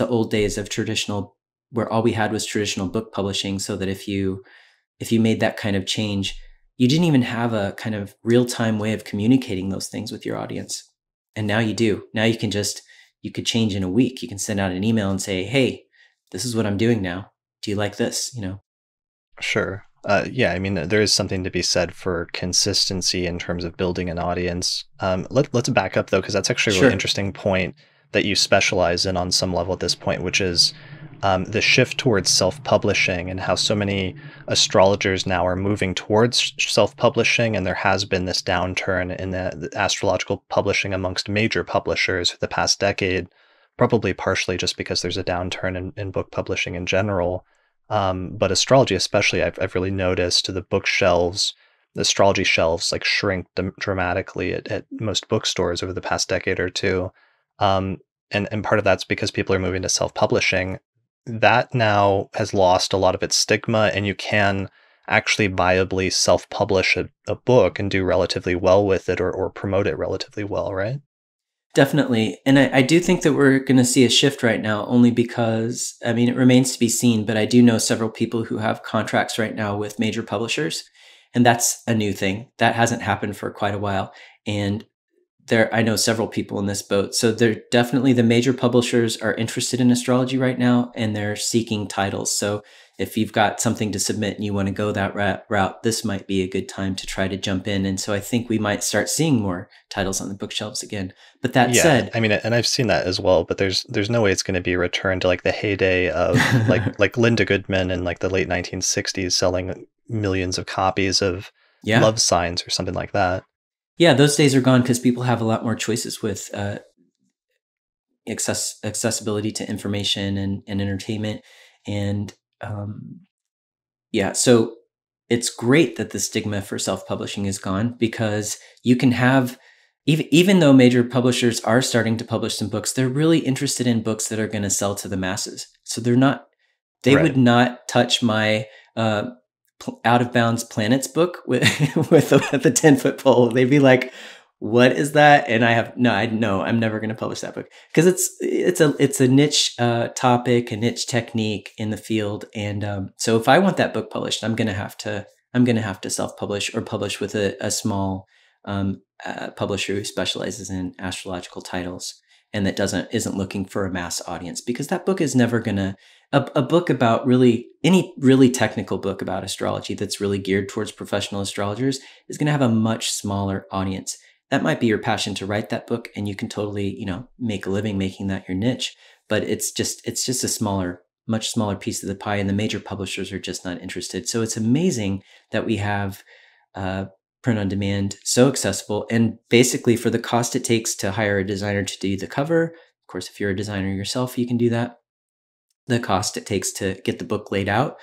old days of traditional, where all we had was traditional book publishing. So that if you made that kind of change, you didn't even have a kind of real-time way of communicating those things with your audience. And now you do. Now you could change in a week. You can send out an email and say, hey, this is what I'm doing now. Do you like this? Sure. Yeah, I mean, there is something to be said for consistency in terms of building an audience. Let's back up though, because that's actually a really Sure. interesting point that you specialize in on some level at this point, which is the shift towards self-publishing and how so many astrologers now are moving towards self-publishing, and there has been this downturn in the astrological publishing amongst major publishers for the past decade, probably partially just because there's a downturn in book publishing in general. But astrology, especially, I've really noticed the bookshelves, the astrology shelves, like shrink dramatically at most bookstores over the past decade or two. And part of that's because people are moving to self-publishing. That now has lost a lot of its stigma, and you can actually viably self-publish a book and do relatively well with it, or promote it relatively well, right? Definitely. And I do think that we're going to see a shift right now, only because, I mean, it remains to be seen, but I do know several people who have contracts right now with major publishers. And that's a new thing that hasn't happened for quite a while. And I know several people in this boat. So they're definitely, the major publishers are interested in astrology right now, and they're seeking titles. So if you've got something to submit and you want to go that route, this might be a good time to try to jump in. And so I think we might start seeing more titles on the bookshelves again. But that Yeah, said, I mean, and I've seen that as well, but there's no way it's going to be a return to like the heyday of like Linda Goodman in like the late 1960s selling millions of copies of yeah. love signs or something like that. Yeah, those days are gone because people have a lot more choices with accessibility to information and entertainment. And um, yeah, so it's great that the stigma for self-publishing is gone, because you can have, even though major publishers are starting to publish some books, they're really interested in books that are going to sell to the masses. So they would Right. not touch my out of bounds planets book with the 10-foot pole. They'd be like, what is that? And I have no, I know I'm never going to publish that book, because it's a niche topic, a niche technique in the field. And so if I want that book published, I'm going to have to self-publish or publish with a small publisher who specializes in astrological titles, and that isn't looking for a mass audience, because that book is never going to, a book about any really technical book about astrology that's really geared towards professional astrologers is going to have a much smaller audience. That might be your passion to write that book, and you can totally, make a living making that your niche, but it's just much smaller piece of the pie, and the major publishers are just not interested. So it's amazing that we have uh, print on demand so accessible, and basically for the cost it takes to hire a designer to do the cover, Of course, if you're a designer yourself, you can do that. The cost it takes to get the book laid out,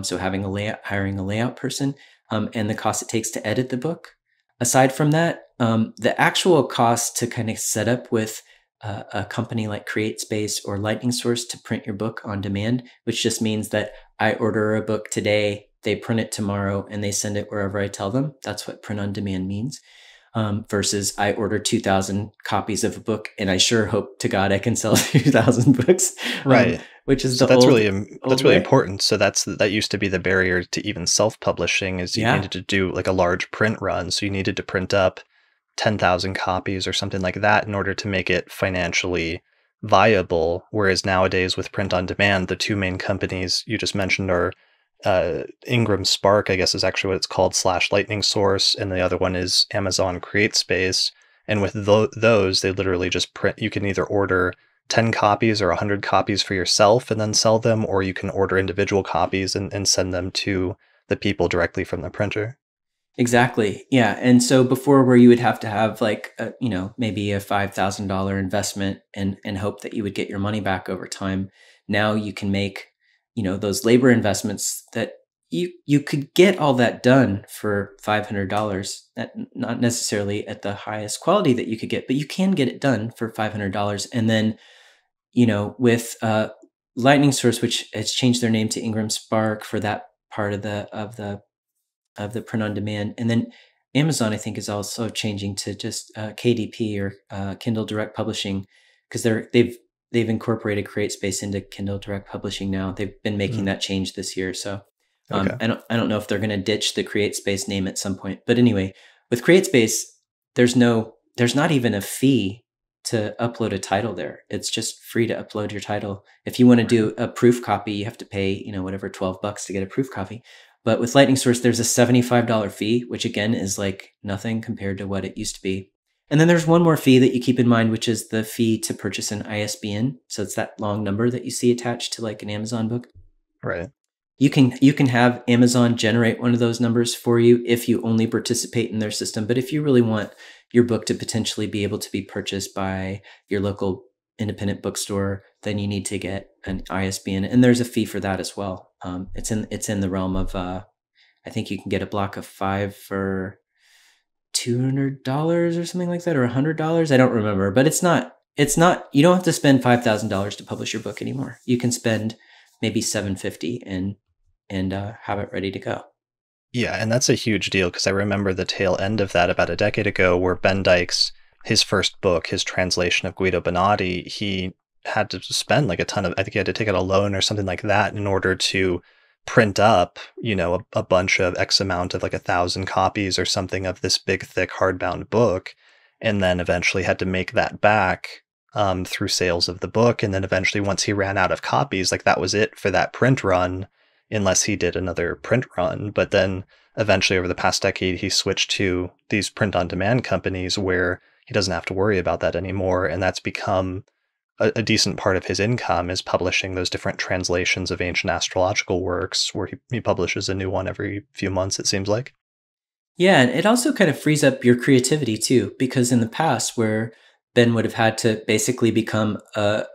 so having hiring a layout person, and the cost it takes to edit the book. Aside from that, the actual cost to kind of set up with a company like CreateSpace or Lightning Source to print your book on demand, which just means that I order a book today, they print it tomorrow, and they send it wherever I tell them. That's what print on demand means. Versus I order 2,000 copies of a book, and I sure hope to God I can sell 2,000 books, Right. which is So the that's old really old that's really way. important. So that used to be the barrier to even self-publishing is you Yeah, needed to do like a large print run. So you needed to print up 10,000 copies or something like that in order to make it financially viable. Whereas nowadays with print on demand, the two main companies you just mentioned are Ingram Spark, I guess is actually what it's called, slash Lightning Source, and the other one is Amazon CreateSpace. And with those, they literally just print. You can either order 10 copies or 100 copies for yourself and then sell them, or you can order individual copies and send them to the people directly from the printer. exactly. Yeah, and so before, where you would have to have like maybe a $5,000 investment and hope that you would get your money back over time. Now you can make those labor investments that you could get all that done for $500. Not necessarily at the highest quality that you could get, but you can get it done for $500. And then with Lightning Source, which has changed their name to Ingram Spark for that part of the print on demand, and then Amazon, I think, is also changing to just KDP, or Kindle Direct Publishing, because they've incorporated CreateSpace into Kindle Direct Publishing now. They've been making Mm, that change this year, so okay. I don't know if they're going to ditch the CreateSpace name at some point. But anyway, with CreateSpace, there's not even a fee to upload a title there. It's just free to upload your title. If you want to Right. do a proof copy, you have to pay, whatever, $12 to get a proof copy. But with Lightning Source, there's a $75 fee, which again is like nothing compared to what it used to be. And then there's one more fee that you keep in mind, which is the fee to purchase an ISBN. So it's that long number that you see attached to like an Amazon book. Right. You can have Amazon generate one of those numbers for you if you only participate in their system. But if you really want your book to potentially be able to be purchased by your local independent bookstore, then you need to get an ISBN, and there's a fee for that as well. It's in the realm of I think you can get a block of 5 for $200 or something like that, or $100. I don't remember, but it's not. You don't have to spend $5,000 to publish your book anymore. You can spend maybe $750 and have it ready to go. Yeah, and that's a huge deal because I remember the tail end of that about a decade ago where Ben Dykes, his first book, his translation of Guido Bonatti, he had to spend like a ton of, I think he had to take out a loan or something like that in order to print up, a bunch of X amount of like 1,000 copies or something of this big, thick, hardbound book. And then eventually had to make that back through sales of the book. And then eventually, once he ran out of copies, like that was it for that print run unless he did another print run. But then eventually, over the past decade, he switched to these print on demand companies where he doesn't have to worry about that anymore. And that's become a decent part of his income is publishing those different translations of ancient astrological works where he publishes a new one every few months, it seems like. Yeah, and it also kind of frees up your creativity too, because in the past, where Ben would have had to basically become a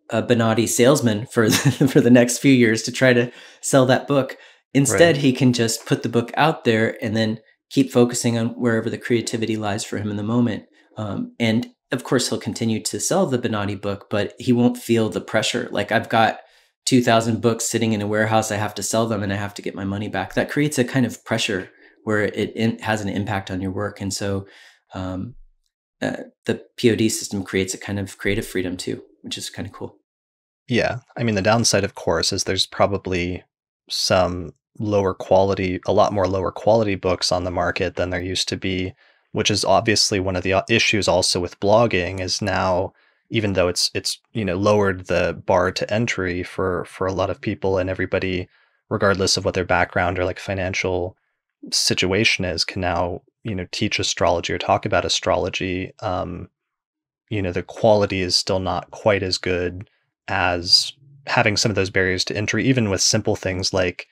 Bonatti salesman for for the next few years to try to sell that book, Right. instead he can just put the book out there and then keep focusing on wherever the creativity lies for him in the moment. And of course, he'll continue to sell the Bonatti book, but he won't feel the pressure. Like, I've got 2,000 books sitting in a warehouse, I have to sell them and I have to get my money back. That creates a kind of pressure where has an impact on your work. And so um, the POD system creates a kind of creative freedom too, which is kind of cool. Yeah. I mean, the downside, of course, is there's probably some a lot more lower quality books on the market than there used to be, which is obviously one of the issues also with blogging is now, even though it's lowered the bar to entry for a lot of people and everybody, regardless of what their background or like financial situation is, can now, teach astrology or talk about astrology. The quality is still not quite as good as having some of those barriers to entry, even with simple things like,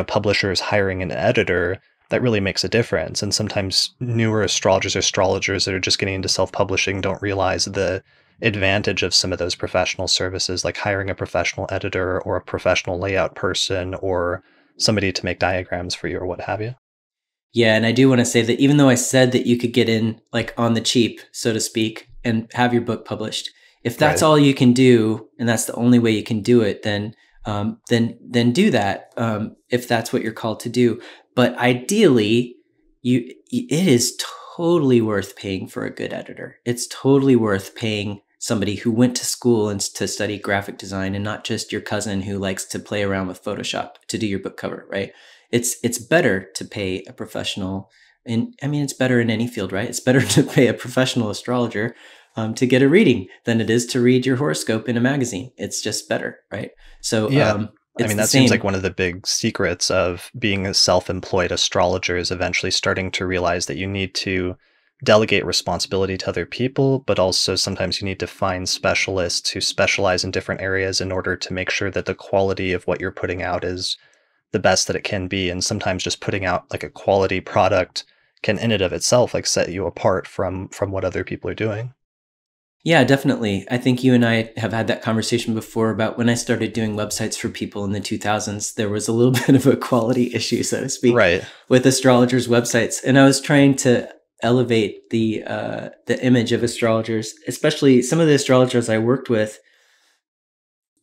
publishers hiring an editor that really makes a difference. And sometimes newer astrologers or astrologers that are just getting into self-publishing don't realize the advantage of some of those professional services, like hiring a professional editor or a professional layout person or somebody to make diagrams for you or what have you. Yeah, and I do want to say that even though I said that you could get in like on the cheap, so to speak, and have your book published, if that's Right. all you can do, and that's the only way you can do it, then do that, if that's what you're called to do. But ideally, it is totally worth paying for a good editor. It's totally worth paying somebody who went to school and to study graphic design, and not just your cousin who likes to play around with Photoshop to do your book cover, right? It's better to pay a professional, and I mean it's better in any field, right? It's better to pay a professional astrologer to get a reading than it is to read your horoscope in a magazine. It's just better, right? So Yeah. I it's mean, the that seems like same. one of the big secrets of being a self-employed astrologer is eventually starting to realize that you need to delegate responsibility to other people, but also sometimes you need to find specialists who specialize in different areas in order to make sure that the quality of what you're putting out is the best that it can be. And sometimes just putting out like a quality product can in and of itself like set you apart from what other people are doing. Yeah, definitely. I think you and I have had that conversation before about when I started doing websites for people in the 2000s. There was a little bit of a quality issue, so to speak, Right. with astrologers' websites, and I was trying to elevate the image of astrologers, especially some of the astrologers I worked with.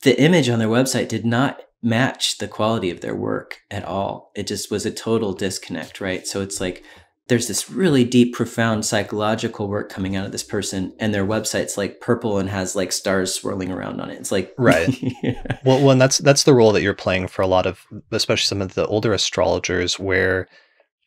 The image on their website did not match the quality of their work at all. It just was a total disconnect, right? So it's like there's this really deep, profound psychological work coming out of this person, and their website's like purple and has like stars swirling around on it. It's like, Right. yeah. Well, and that's the role that you're playing for a lot of, especially some of the older astrologers, where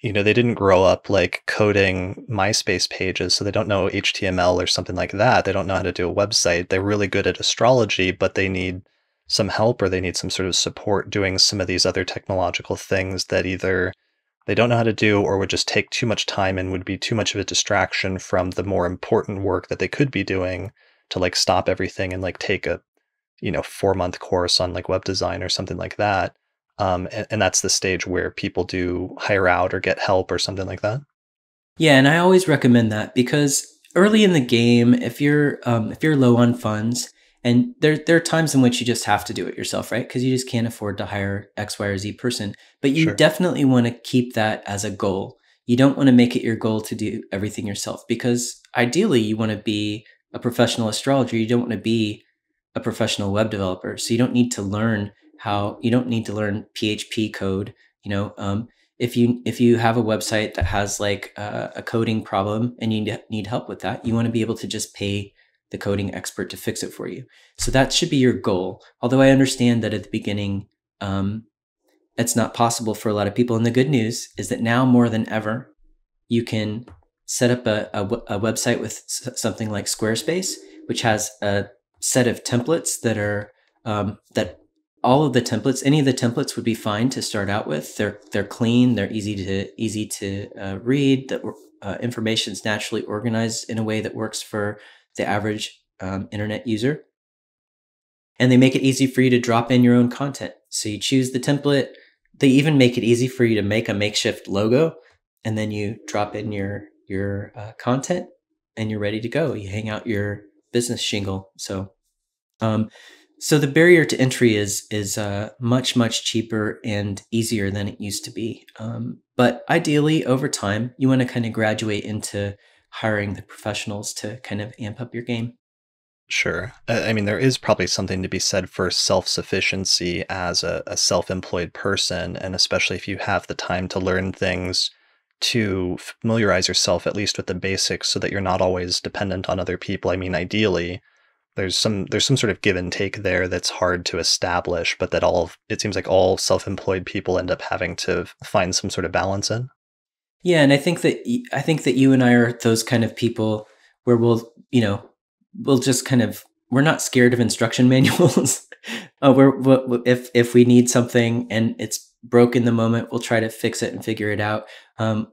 they didn't grow up like coding MySpace pages, so they don't know HTML or something like that. They don't know how to do a website. They're really good at astrology, but they need some help or they need some sort of support doing some of these other technological things that either they don't know how to do or would just take too much time and would be too much of a distraction from the more important work that they could be doing to like stop everything and like take a 4-month course on like web design or something like that. And that's the stage where people do hire out or get help or something like that. Yeah, and I always recommend that because early in the game, if you're low on funds, and there are times in which you just have to do it yourself, right? Because you just can't afford to hire X, Y, or Z person. But you Sure. definitely want to keep that as a goal. You don't want to make it your goal to do everything yourself because ideally you want to be a professional astrologer. You don't want to be a professional web developer. So you don't need to learn PHP code. You know, if you have a website that has like a coding problem and you need help with that, you want to be able to just pay the coding expert to fix it for you. So that should be your goal. Although I understand that at the beginning, it's not possible for a lot of people. And the good news is that now more than ever, you can set up a website with something like Squarespace, which has a set of templates that all of the templates, any of the templates would be fine to start out with. They're clean, they're easy to read. The information is naturally organized in a way that works for the average internet user, and they make it easy for you to drop in your own content. So you choose the template. They even make it easy for you to make a makeshift logo, and then you drop in your content, and you're ready to go. You hang out your business shingle. Um, so the barrier to entry is much cheaper and easier than it used to be. But ideally, over time, you want to kind of graduate into hiring the professionals to kind of amp up your game. Sure. I mean, there is probably something to be said for self-sufficiency as a self-employed person, and especially if you have the time to learn things to familiarize yourself at least with the basics so that you're not always dependent on other people. I mean, ideally, there's some sort of give and take there that's hard to establish, but that it seems like all self-employed people end up having to find some sort of balance in. Yeah, and I think that you and I are those kind of people where we'll just kind of we're not scared of instruction manuals. If we need something and it's broke in the moment, we'll try to fix it and figure it out, and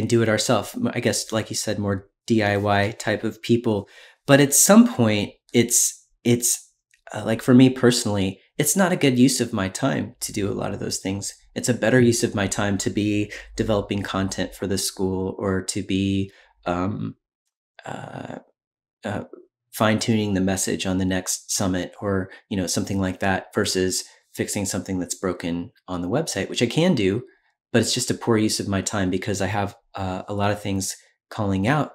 do it ourselves. I guess, like you said, more DIY type of people. But at some point, it's like for me personally, it's not a good use of my time to do a lot of those things. It's a better use of my time to be developing content for the school or to be um, uh, uh, fine tuning the message on the next summit or, something like that versus fixing something that's broken on the website, which I can do, but it's just a poor use of my time because I have a lot of things calling out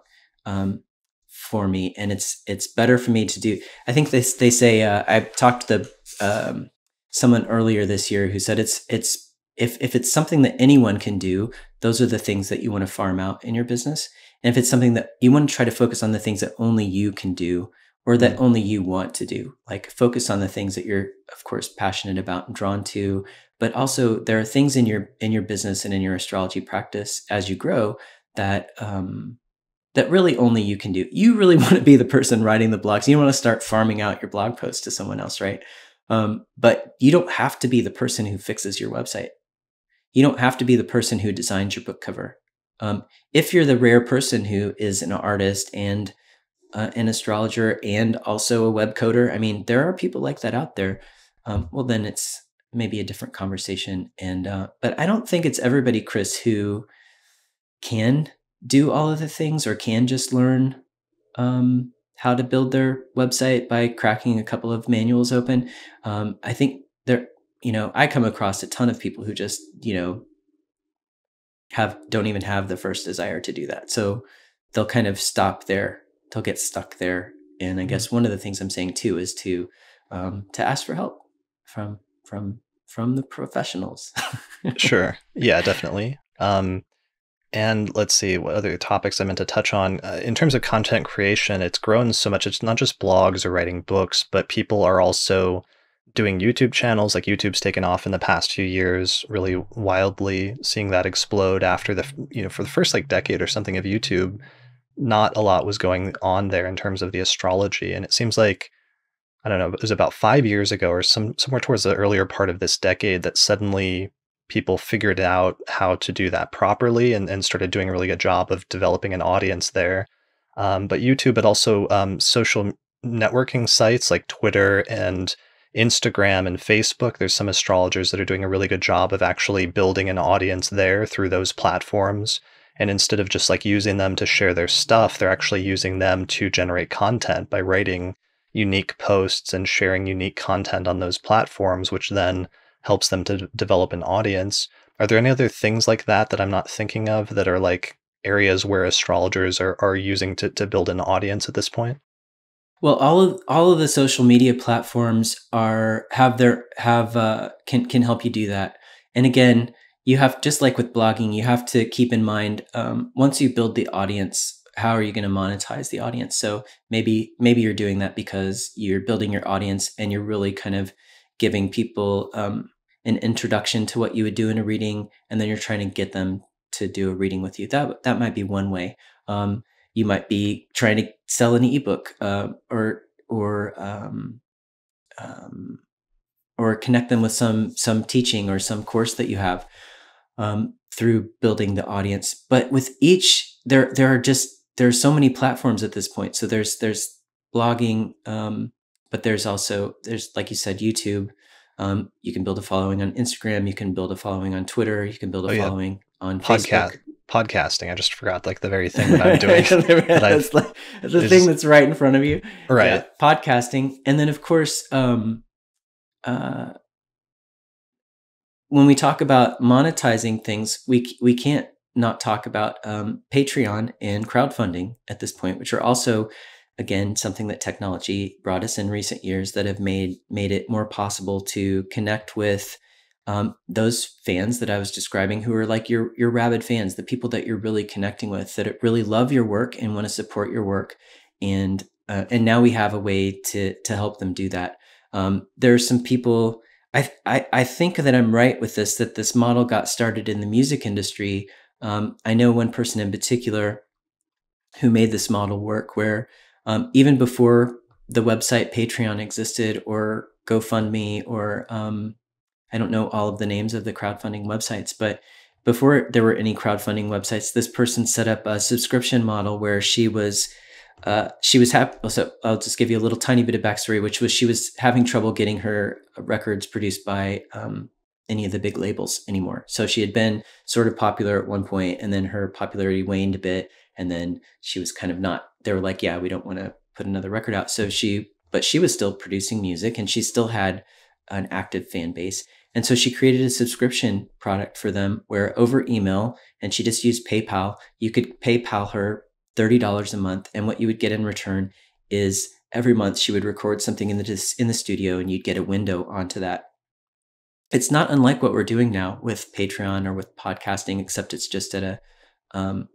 for me, and it's better for me to do. I think they say I talked to someone earlier this year who said it's if it's something that anyone can do, those are the things that you want to farm out in your business. And if it's something that you want to try to focus on the things that only you can do or that only you want to do, like focus on the things that you're, of course, passionate about and drawn to. But also there are things in your business and in your astrology practice as you grow that that really only you can do. You really want to be the person writing the blogs. You don't want to start farming out your blog posts to someone else, right? But you don't have to be the person who fixes your website. You don't have to be the person who designs your book cover. If you're the rare person who is an artist and an astrologer and also a web coder, I mean, there are people like that out there. Well, then it's maybe a different conversation. But I don't think it's everybody, Chris, who can do all of the things or can just learn how to build their website by cracking a couple of manuals open. I think I come across a ton of people who just, don't even have the first desire to do that. So they'll kind of stop there. They'll get stuck there. And I guess one of the things I'm saying too is to ask for help from the professionals. Sure. Yeah, definitely. And let's see what other topics I meant to touch on. In terms of content creation, it's grown so much. It's not just blogs or writing books, but people are also doing YouTube channels. Like YouTube's taken off in the past few years, really wildly, seeing that explode after for the first like decade or something of YouTube, not a lot was going on there in terms of the astrology. And it seems like, I don't know, it was about 5 years ago or somewhere towards the earlier part of this decade that suddenly people figured out how to do that properly and started doing a really good job of developing an audience there. But YouTube, but also social networking sites like Twitter and Instagram and Facebook. There's some astrologers that are doing a really good job of actually building an audience there through those platforms. And instead of just like using them to share their stuff, they're actually using them to generate content by writing unique posts and sharing unique content on those platforms, which then helps them to develop an audience. Are there any other things like that I'm not thinking of that are like areas where astrologers are using to build an audience at this point? Well, all of the social media platforms can help you do that. And again, you have, just like with blogging, you have to keep in mind once you build the audience, how are you going to monetize the audience? So maybe you're doing that because you're building your audience and you're really kind of giving people an introduction to what you would do in a reading, and then you're trying to get them to do a reading with you. That might be one way. You might be trying to sell an ebook or connect them with some teaching or some course that you have through building the audience. But with each, there are so many platforms at this point. So there's blogging, but there's like you said, YouTube. You can build a following on Instagram. You can build a following on Twitter. You can build a following on Facebook. Podcasting. I just forgot like the very thing that I'm doing. That's the thing that's right in front of you. Right. Yeah, podcasting. And then of course, when we talk about monetizing things, we can't not talk about Patreon and crowdfunding at this point, which are also, again, something that technology brought us in recent years that have made it more possible to connect with those fans that I was describing, who are like your rabid fans, the people that you're really connecting with, that really love your work and want to support your work. And now we have a way to help them do that. There are some people, I think that I'm right with this, that this model got started in the music industry. I know one person in particular who made this model work where even before the website Patreon existed or GoFundMe or I don't know all of the names of the crowdfunding websites, but before there were any crowdfunding websites, this person set up a subscription model where she was happy. So I'll just give you a little tiny bit of backstory, which was she was having trouble getting her records produced by any of the big labels anymore. So she had been sort of popular at one point, and then her popularity waned a bit, and then she was kind of not. They were like, "Yeah, we don't want to put another record out. But she was still producing music, and she still had an active fan base. And so she created a subscription product for them where over email, and she just used PayPal, you could PayPal her $30 a month. And what you would get in return is every month she would record something in the studio, and you'd get a window onto that. It's not unlike what we're doing now with Patreon or with podcasting, except it's just at a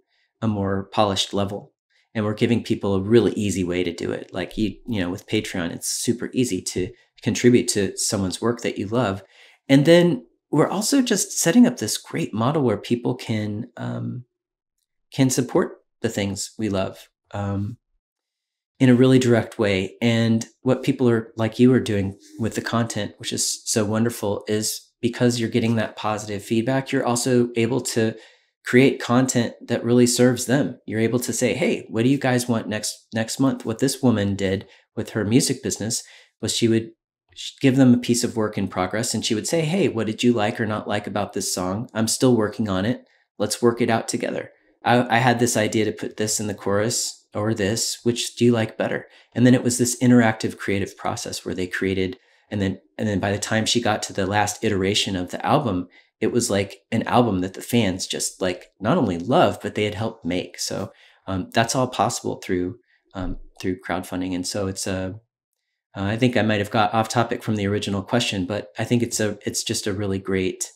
more polished level. And we're giving people a really easy way to do it. Like with Patreon, it's super easy to contribute to someone's work that you love. And then we're also just setting up this great model where people can support the things we love in a really direct way. And what people are like you are doing with the content, which is so wonderful, is because you're getting that positive feedback, you're also able to create content that really serves them. You're able to say, hey, what do you guys want next month? What this woman did with her music business was she would give them a piece of work in progress, and she would say, hey, what did you like or not like about this song? I'm still working on it. Let's work it out together. I had this idea to put this in the chorus or this, which do you like better? And then it was this interactive creative process where they created, and then by the time she got to the last iteration of the album, it was like an album that the fans just like not only loved, but they had helped make. So that's all possible through crowdfunding. And so it's I think I might have got off topic from the original question, but I think it's just a really great,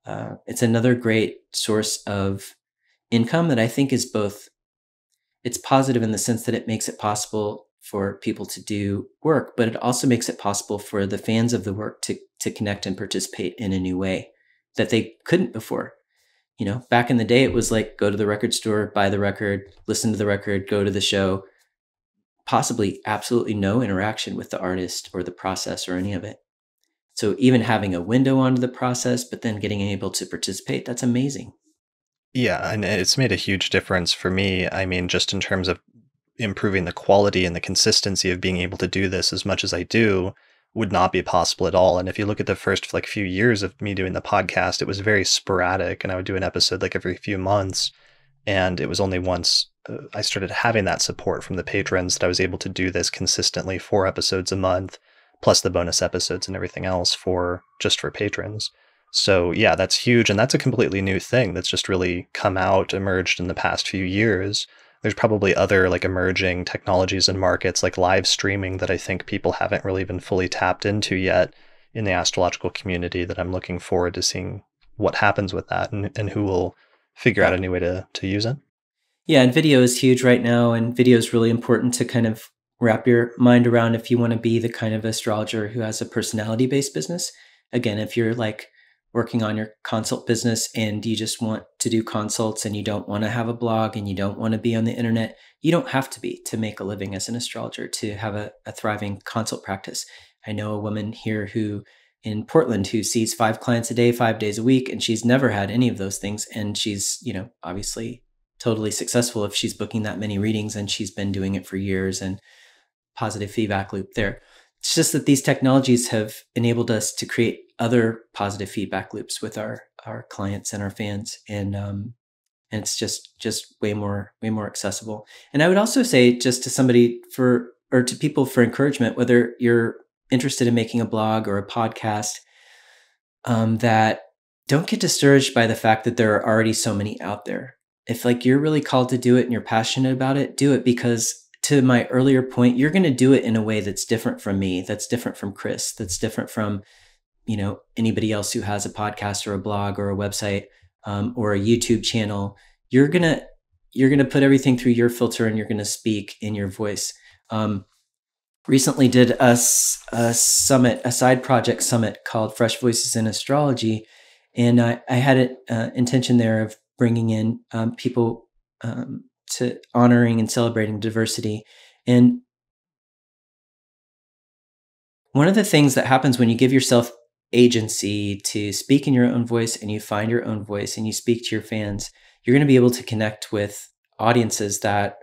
it's another great source of income that I think is both, it's positive in the sense that it makes it possible for people to do work, but it also makes it possible for the fans of the work to connect and participate in a new way that they couldn't before. Back in the day, it was like, go to the record store, buy the record, listen to the record, go to the show, possibly absolutely no interaction with the artist or the process or any of it. So even having a window onto the process, but then getting able to participate, that's amazing. Yeah, and it's made a huge difference for me. I mean, just in terms of improving the quality and the consistency of being able to do this as much as I do would not be possible at all. And if you look at the first like few years of me doing the podcast, it was very sporadic, and I would do an episode like every few months. And it was only once I started having that support from the patrons that I was able to do this consistently, 4 episodes a month, plus the bonus episodes and everything else for patrons. So yeah, that's huge. And that's a completely new thing that's just really emerged in the past few years. There's probably other like emerging technologies and markets like live streaming that I think people haven't really been fully tapped into yet in the astrological community that I'm looking forward to seeing what happens with that and who will figure out a new way to use it. Yeah, and video is huge right now, and video is really important to kind of wrap your mind around if you want to be the kind of astrologer who has a personality-based business. Again, if you're like working on your consult business and you just want to do consults and you don't want to have a blog and you don't want to be on the internet, you don't have to be to make a living as an astrologer, to have a thriving consult practice. I know a woman here in Portland who sees 5 clients a day, 5 days a week, and she's never had any of those things. And she's, obviously totally successful if she's booking that many readings, and she's been doing it for years, and positive feedback loop there. It's just that these technologies have enabled us to create other positive feedback loops with our clients and our fans. And it's just way more accessible. And I would also say, just to somebody to people for encouragement, whether you're interested in making a blog or a podcast, that don't get discouraged by the fact that there are already so many out there. If like you're really called to do it and you're passionate about it, do it, because to my earlier point, you're going to do it in a way that's different from me, that's different from Chris, that's different from, anybody else who has a podcast or a blog or a website, or a YouTube channel. You're going to put everything through your filter, and you're going to speak in your voice. Recently did a summit, a side project summit called Fresh Voices in Astrology. And I had an intention there of bringing in people to honoring and celebrating diversity. And one of the things that happens when you give yourself agency to speak in your own voice, and you find your own voice and you speak to your fans, you're going to be able to connect with audiences that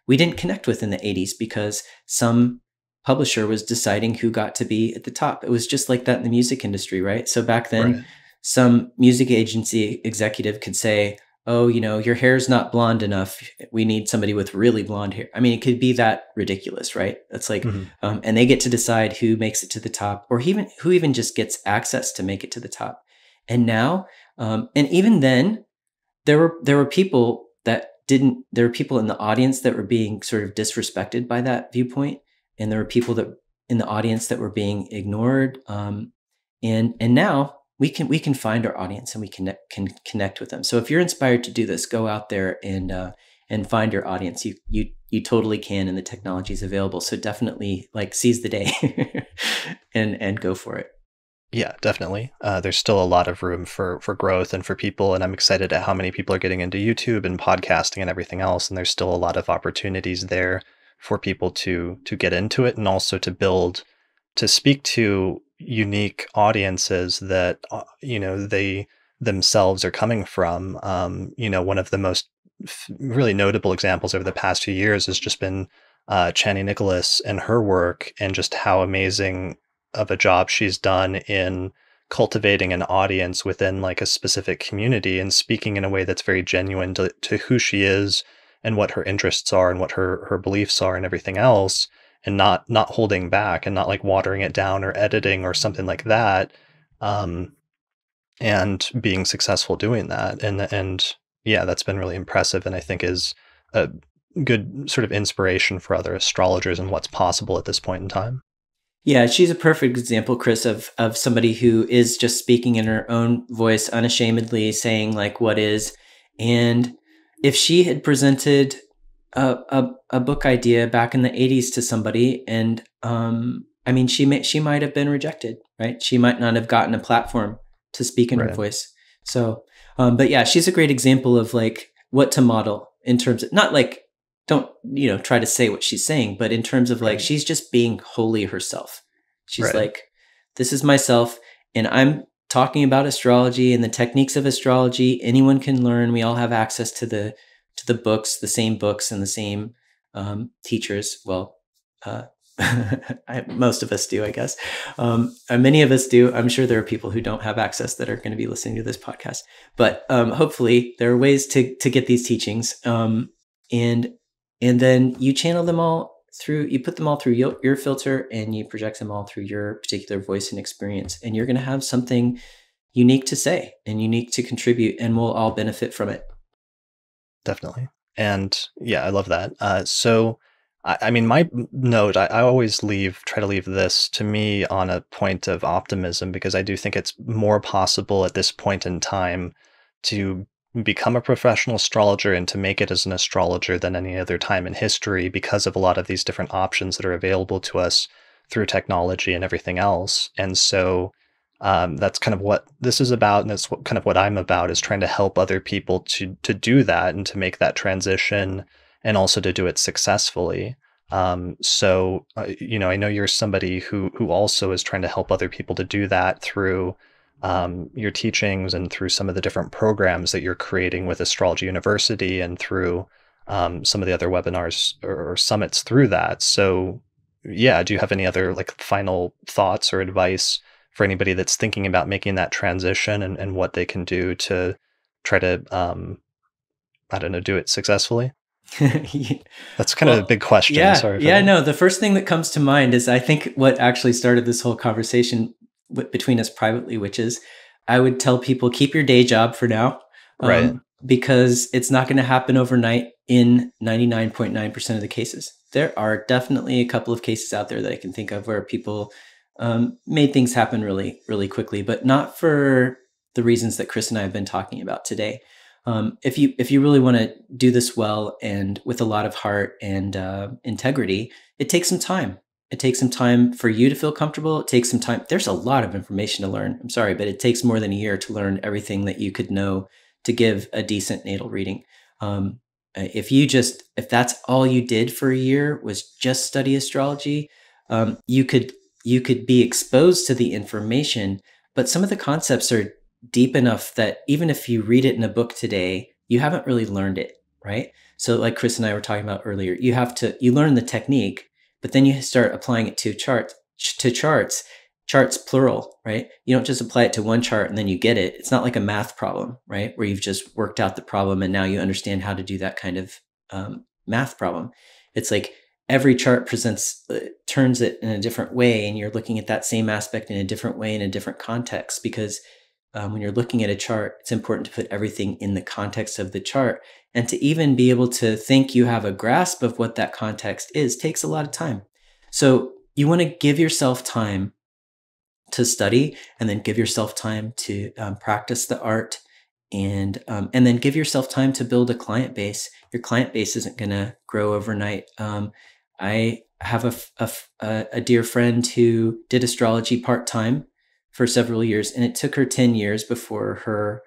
we didn't connect with in the 80s because some publisher was deciding who got to be at the top. It was just like that in the music industry, right? So back then, Right. some music agency executive could say, oh, your hair's not blonde enough. We need somebody with really blonde hair. I mean, it could be that ridiculous, right? It's like, Mhm. and they get to decide who makes it to the top, or even who even just gets access to make it to the top. And now, and even then, there were people that didn't. There were people in the audience that were being sort of disrespected by that viewpoint, and there were people that in the audience that were being ignored. And now we can find our audience and we can connect with them. So if you're inspired to do this, go out there and find your audience. You totally can, and the technology is available. So definitely like seize the day and go for it. Yeah, definitely. There's still a lot of room for growth and for people, and I'm excited at how many people are getting into YouTube and podcasting and everything else. And there's still a lot of opportunities there for people to get into it and also to build, to speak to unique audiences that they themselves are coming from. One of the most really notable examples over the past few years has just been Chani Nicholas and her work, and just how amazing of a job she's done in cultivating an audience within like a specific community and speaking in a way that's very genuine to who she is and what her interests are and what her beliefs are and everything else, and not holding back and not like watering it down or editing or something like that, um, and being successful doing that. And yeah, that's been really impressive, and I think is a good sort of inspiration for other astrologers and what's possible at this point in time. Yeah, she's a perfect example, Chris, of somebody who is just speaking in her own voice, unashamedly saying like what is. And if she had presented a book idea back in the 80s to somebody, and I mean, she might have been rejected, right? She might not have gotten a platform to speak in her Right. voice. So, but yeah, she's a great example of like what to model in terms of not like don't try to say what she's saying, but in terms of like Right. she's just being wholly herself. She's Right. like, this is myself, and I'm talking about astrology and the techniques of astrology. Anyone can learn. We all have access to the books, the same books, and the same teachers. Well, uh, most of us do, I guess. And many of us do. I'm sure there are people who don't have access that are going to be listening to this podcast, but hopefully there are ways to get these teachings. And and then you channel them all through. You put them all through your filter, and you project them all through your particular voice and experience. And you're going to have something unique to say and unique to contribute, and we'll all benefit from it. Definitely. And yeah, I love that. So, I mean, my note, I always try to leave this to me on a point of optimism, because I do think it's more possible at this point in time to become a professional astrologer and to make it as an astrologer than any other time in history, because of a lot of these different options that are available to us through technology and everything else. And so, that's kind of what this is about, and that's kind of what I'm about, is trying to help other people to do that and to make that transition, and also to do it successfully. I know you're somebody who also is trying to help other people to do that through your teachings and through some of the different programs that you're creating with Astrology University, and through some of the other webinars or summits through that. So, yeah, do you have any other like final thoughts or advice for anybody that's thinking about making that transition, and what they can do to try to, I don't know, do it successfully? That's kind of a Well, big question. yeah, Sorry for yeah. that. No, the first thing that comes to mind is I think what actually started this whole conversation between us privately, which is I would tell people keep your day job for now, Right. because it's not going to happen overnight in 99.9% of the cases. There are definitely a couple of cases out there that I can think of where people made things happen really, really quickly, but not for the reasons that Chris and I have been talking about today. If you really want to do this well and with a lot of heart and integrity, it takes some time. It takes some time for you to feel comfortable. It takes some time. There's a lot of information to learn. I'm sorry, but it takes more than a year to learn everything that you could know to give a decent natal reading. If that's all you did for a year was just study astrology, you could be exposed to the information, but some of the concepts are deep enough that even if you read it in a book today, you haven't really learned it, right? So like Chris and I were talking about earlier, you learn the technique, but then you start applying it to charts, charts plural, right? You don't just apply it to one chart and then you get it. It's not like a math problem, right? Where you've just worked out the problem and now you understand how to do that kind of math problem. It's like every chart presents, turns it in a different way, and you're looking at that same aspect in a different way in a different context. Because when you're looking at a chart, it's important to put everything in the context of the chart. And to even be able to think you have a grasp of what that context is takes a lot of time. So you want to give yourself time to study, and then give yourself time to practice the art, and then give yourself time to build a client base. Your client base isn't going to grow overnight. I have a dear friend who did astrology part-time for several years, and it took her 10 years before her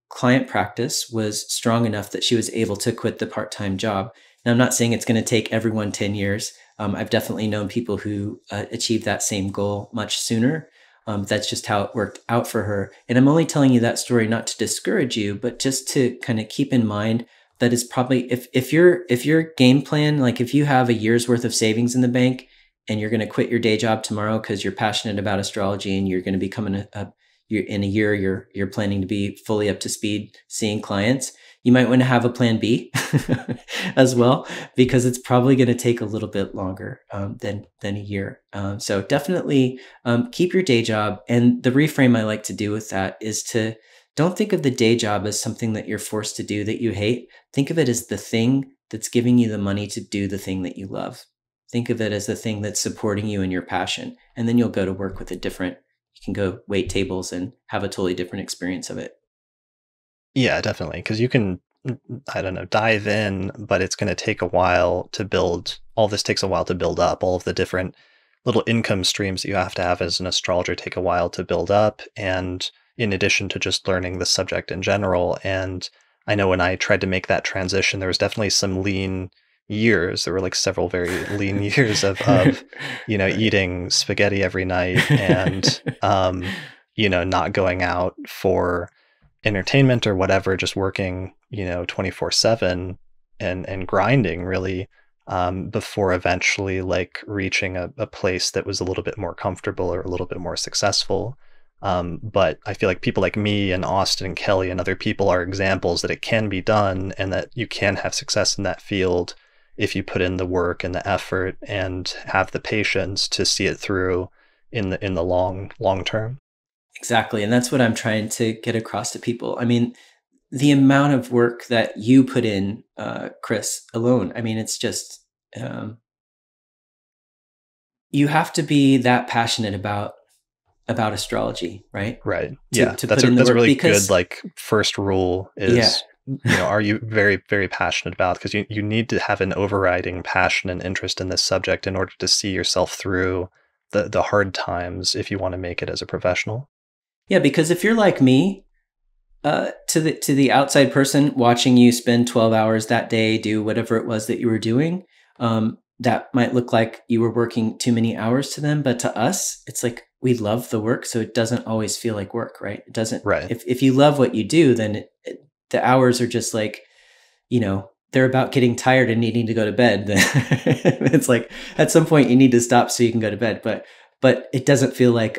client practice was strong enough that she was able to quit the part-time job. Now, I'm not saying it's going to take everyone 10 years. I've definitely known people who achieved that same goal much sooner. That's just how it worked out for her. And I'm only telling you that story not to discourage you, but just to kind of keep in mind that it's probably, if your game plan, like if you have a year's worth of savings in the bank and you're going to quit your day job tomorrow because you're passionate about astrology and you're going to become in a year you're planning to be fully up to speed seeing clients, you might want to have a plan B as well, because it's probably going to take a little bit longer than a year. So definitely keep your day job. And the reframe I like to do with that is to don't think of the day job as something that you're forced to do that you hate. Think of it as the thing that's giving you the money to do the thing that you love. Think of it as the thing that's supporting you in your passion. And then you'll go to work with you can go wait tables and have a totally different experience of it. Yeah, definitely. Because you can, I don't know, dive in, but it's going to take a while to build. All this takes a while to build up. All of the different little income streams that you have to have as an astrologer take a while to build up. And in addition to just learning the subject in general. And I know when I tried to make that transition, there was definitely some lean years. There were like several very lean years of Right. eating spaghetti every night and, not going out for entertainment or whatever, just working, 24/7 and grinding really, before eventually like reaching a place that was a little bit more comfortable or a little bit more successful. But I feel like people like me and Austin and Kelly and other people are examples that it can be done and that you can have success in that field if you put in the work and the effort and have the patience to see it through in the long term. Exactly. And that's what I'm trying to get across to people. I mean, the amount of work that you put in, Chris, alone, I mean, it's just, um, you have to be that passionate about astrology, right? Right. To Yeah. put in the That's a work really good because, like first rule yeah. is, are you very, very passionate about? Because you need to have an overriding passion and interest in this subject in order to see yourself through the hard times if you want to make it as a professional. Yeah, because if you're like me, to the outside person watching you spend 12 hours that day, do whatever it was that you were doing, that might look like you were working too many hours to them. But to us, it's like we love the work, so it doesn't always feel like work, right? It doesn't. Right. If you love what you do, then the hours are just like, they're about getting tired and needing to go to bed. It's like at some point you need to stop so you can go to bed. But it doesn't feel like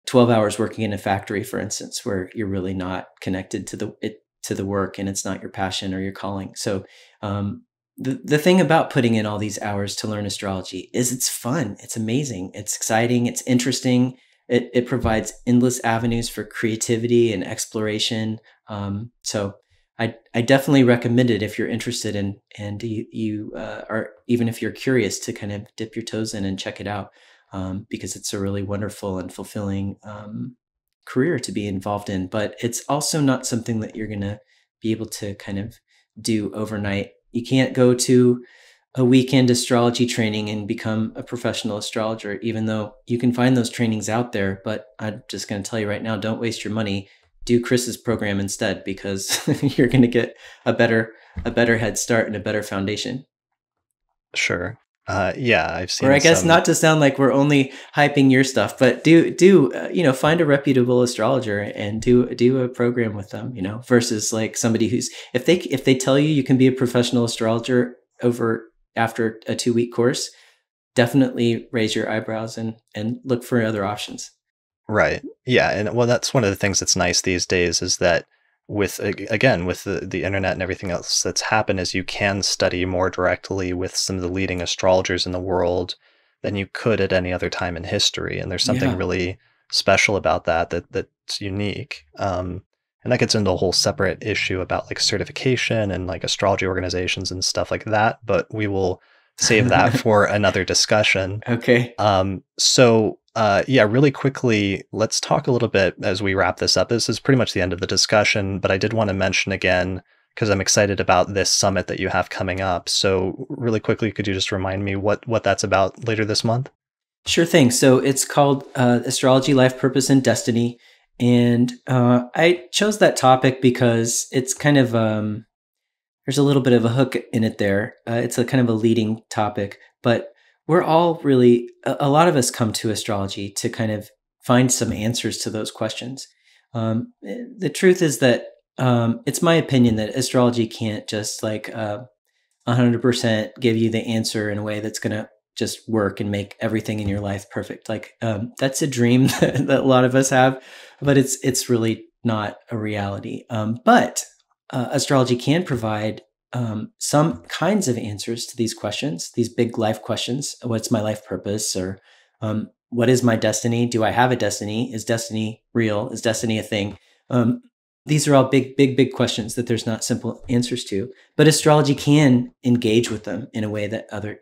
12 hours working in a factory, for instance, where you're really not connected to the work and it's not your passion or your calling. So the thing about putting in all these hours to learn astrology is it's fun. It's amazing. It's exciting. It's interesting. It provides endless avenues for creativity and exploration. So I definitely recommend it if you're interested in, and you are, even if you're curious, to kind of dip your toes in and check it out, because it's a really wonderful and fulfilling career to be involved in. But it's also not something that you're going to be able to kind of do overnight. You can't go to a weekend astrology training and become a professional astrologer, even though you can find those trainings out there. But I'm just going to tell you right now, don't waste your money. Do Chris's program instead, because you're going to get a better head start and a better foundation. Sure. Yeah, I've Or I seen guess some. not to sound like we're only hyping your stuff, but find a reputable astrologer and do a program with them, versus like somebody who's, if they tell you you can be a professional astrologer over after a 2-week course, definitely raise your eyebrows and look for other options. Right. Yeah, and well, that's one of the things that's nice these days is that again, with the internet and everything else that's happened is you can study more directly with some of the leading astrologers in the world than you could at any other time in history. And there's something Yeah. really special about that's unique. And that gets into a whole separate issue about like certification and like astrology organizations and stuff like that, but we will save that for another discussion. Okay. Yeah, really quickly, let's talk a little bit as we wrap this up. This is pretty much the end of the discussion, but I did want to mention again, because I'm excited about this summit that you have coming up. So, really quickly, could you just remind me what that's about later this month? Sure thing. So it's called Astrology, Life Purpose, and Destiny. And I chose that topic because it's kind of, there's a little bit of a hook in it there. It's a kind of a leading topic, but we're all really, a lot of us come to astrology to kind of find some answers to those questions. The truth is that it's my opinion that astrology can't just like 100% give you the answer in a way that's going to just work and make everything in your life perfect. Like that's a dream that a lot of us have, but it's really not a reality. But astrology can provide some kinds of answers to these questions, these big life questions. What's my life purpose? Or what is my destiny? Do I have a destiny? Is destiny real? Is destiny a thing? These are all big questions that there's not simple answers to. But astrology can engage with them in a way that other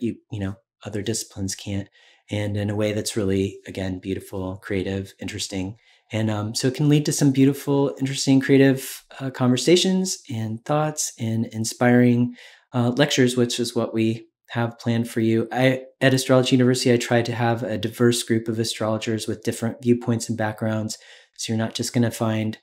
disciplines can't, and in a way that's really, again, beautiful, creative, interesting. And so it can lead to some beautiful, interesting, creative conversations and thoughts and inspiring lectures, which is what we have planned for you. At Astrology University, I try to have a diverse group of astrologers with different viewpoints and backgrounds. So you're not just going to find,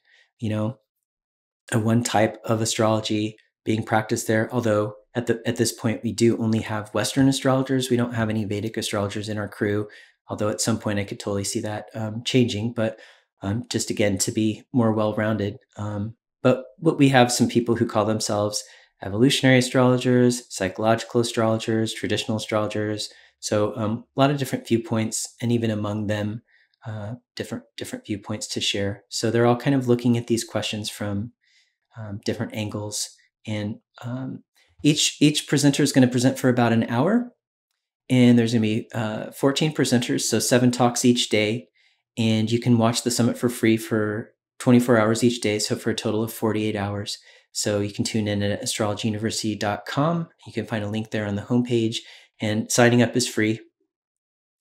a one type of astrology being practiced there. Although at this point, we do only have Western astrologers. We don't have any Vedic astrologers in our crew. Although at some point I could totally see that changing, but just again to be more well-rounded. But what we have some people who call themselves evolutionary astrologers, psychological astrologers, traditional astrologers. So a lot of different viewpoints, and even among them, different viewpoints to share. So they're all kind of looking at these questions from different angles, and each presenter is going to present for about an hour, and there's going to be 14 presenters, so 7 talks each day, and you can watch the summit for free for 24 hours each day, so for a total of 48 hours. So you can tune in at astrologyuniversity.com. You can find a link there on the homepage, and signing up is free.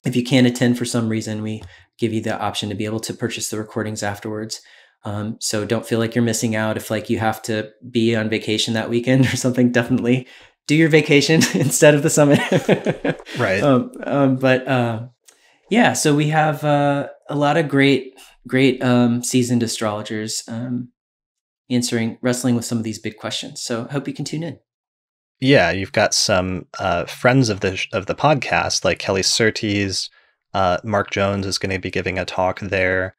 If you can't attend for some reason, we give you the option to be able to purchase the recordings afterwards. So don't feel like you're missing out if like you have to be on vacation that weekend or something. Definitely do your vacation instead of the summit. Right. Yeah, so we have a lot of great seasoned astrologers wrestling with some of these big questions. So I hope you can tune in. Yeah, you've got some friends of the podcast, like Kelly Surtees. Mark Jones is going to be giving a talk there.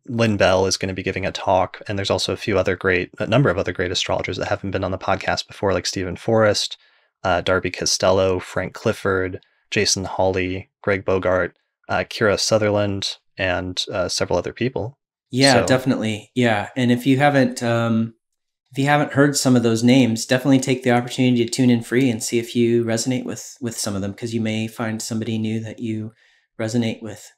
Lynn Bell is going to be giving a talk, and there's also a number of other great astrologers that haven't been on the podcast before, like Stephen Forrest, Darby Costello, Frank Clifford, Jason Hawley, Greg Bogart, Kira Sutherland, and several other people. Yeah, So, definitely. Yeah, and if you haven't heard some of those names, definitely take the opportunity to tune in free and see if you resonate with some of them, because you may find somebody new that you resonate with.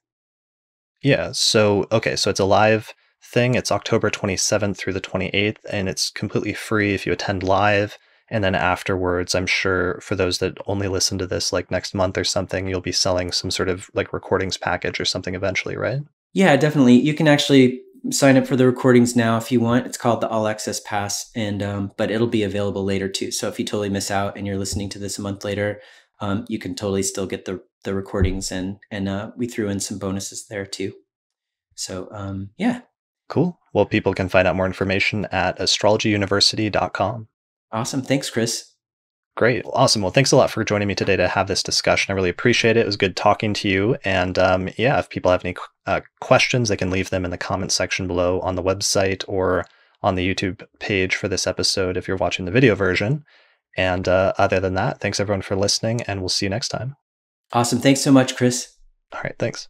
yeah. So, okay. So it's a live thing. It's October 27th through the 28th, and it's completely free if you attend live. And then afterwards, I'm sure for those that only listen to this like next month or something, you'll be selling some sort of like recordings package or something eventually, right? Yeah, definitely. You can actually sign up for the recordings now if you want. It's called the All Access Pass, and but it'll be available later too. So if you totally miss out and you're listening to this a month later, you can totally still get the recordings, and we threw in some bonuses there too. So yeah, Cool. Well, people can find out more information at astrologyuniversity.com. awesome. Thanks, Chris. Great. Awesome. Well, thanks a lot for joining me today to have this discussion. I really appreciate it. It was good talking to you. And yeah, if people have any questions, they can leave them in the comment section below on the website or on the YouTube page for this episode if you're watching the video version. And other than that, thanks everyone for listening, and we'll see you next time. Awesome. Thanks so much, Chris. All right, thanks.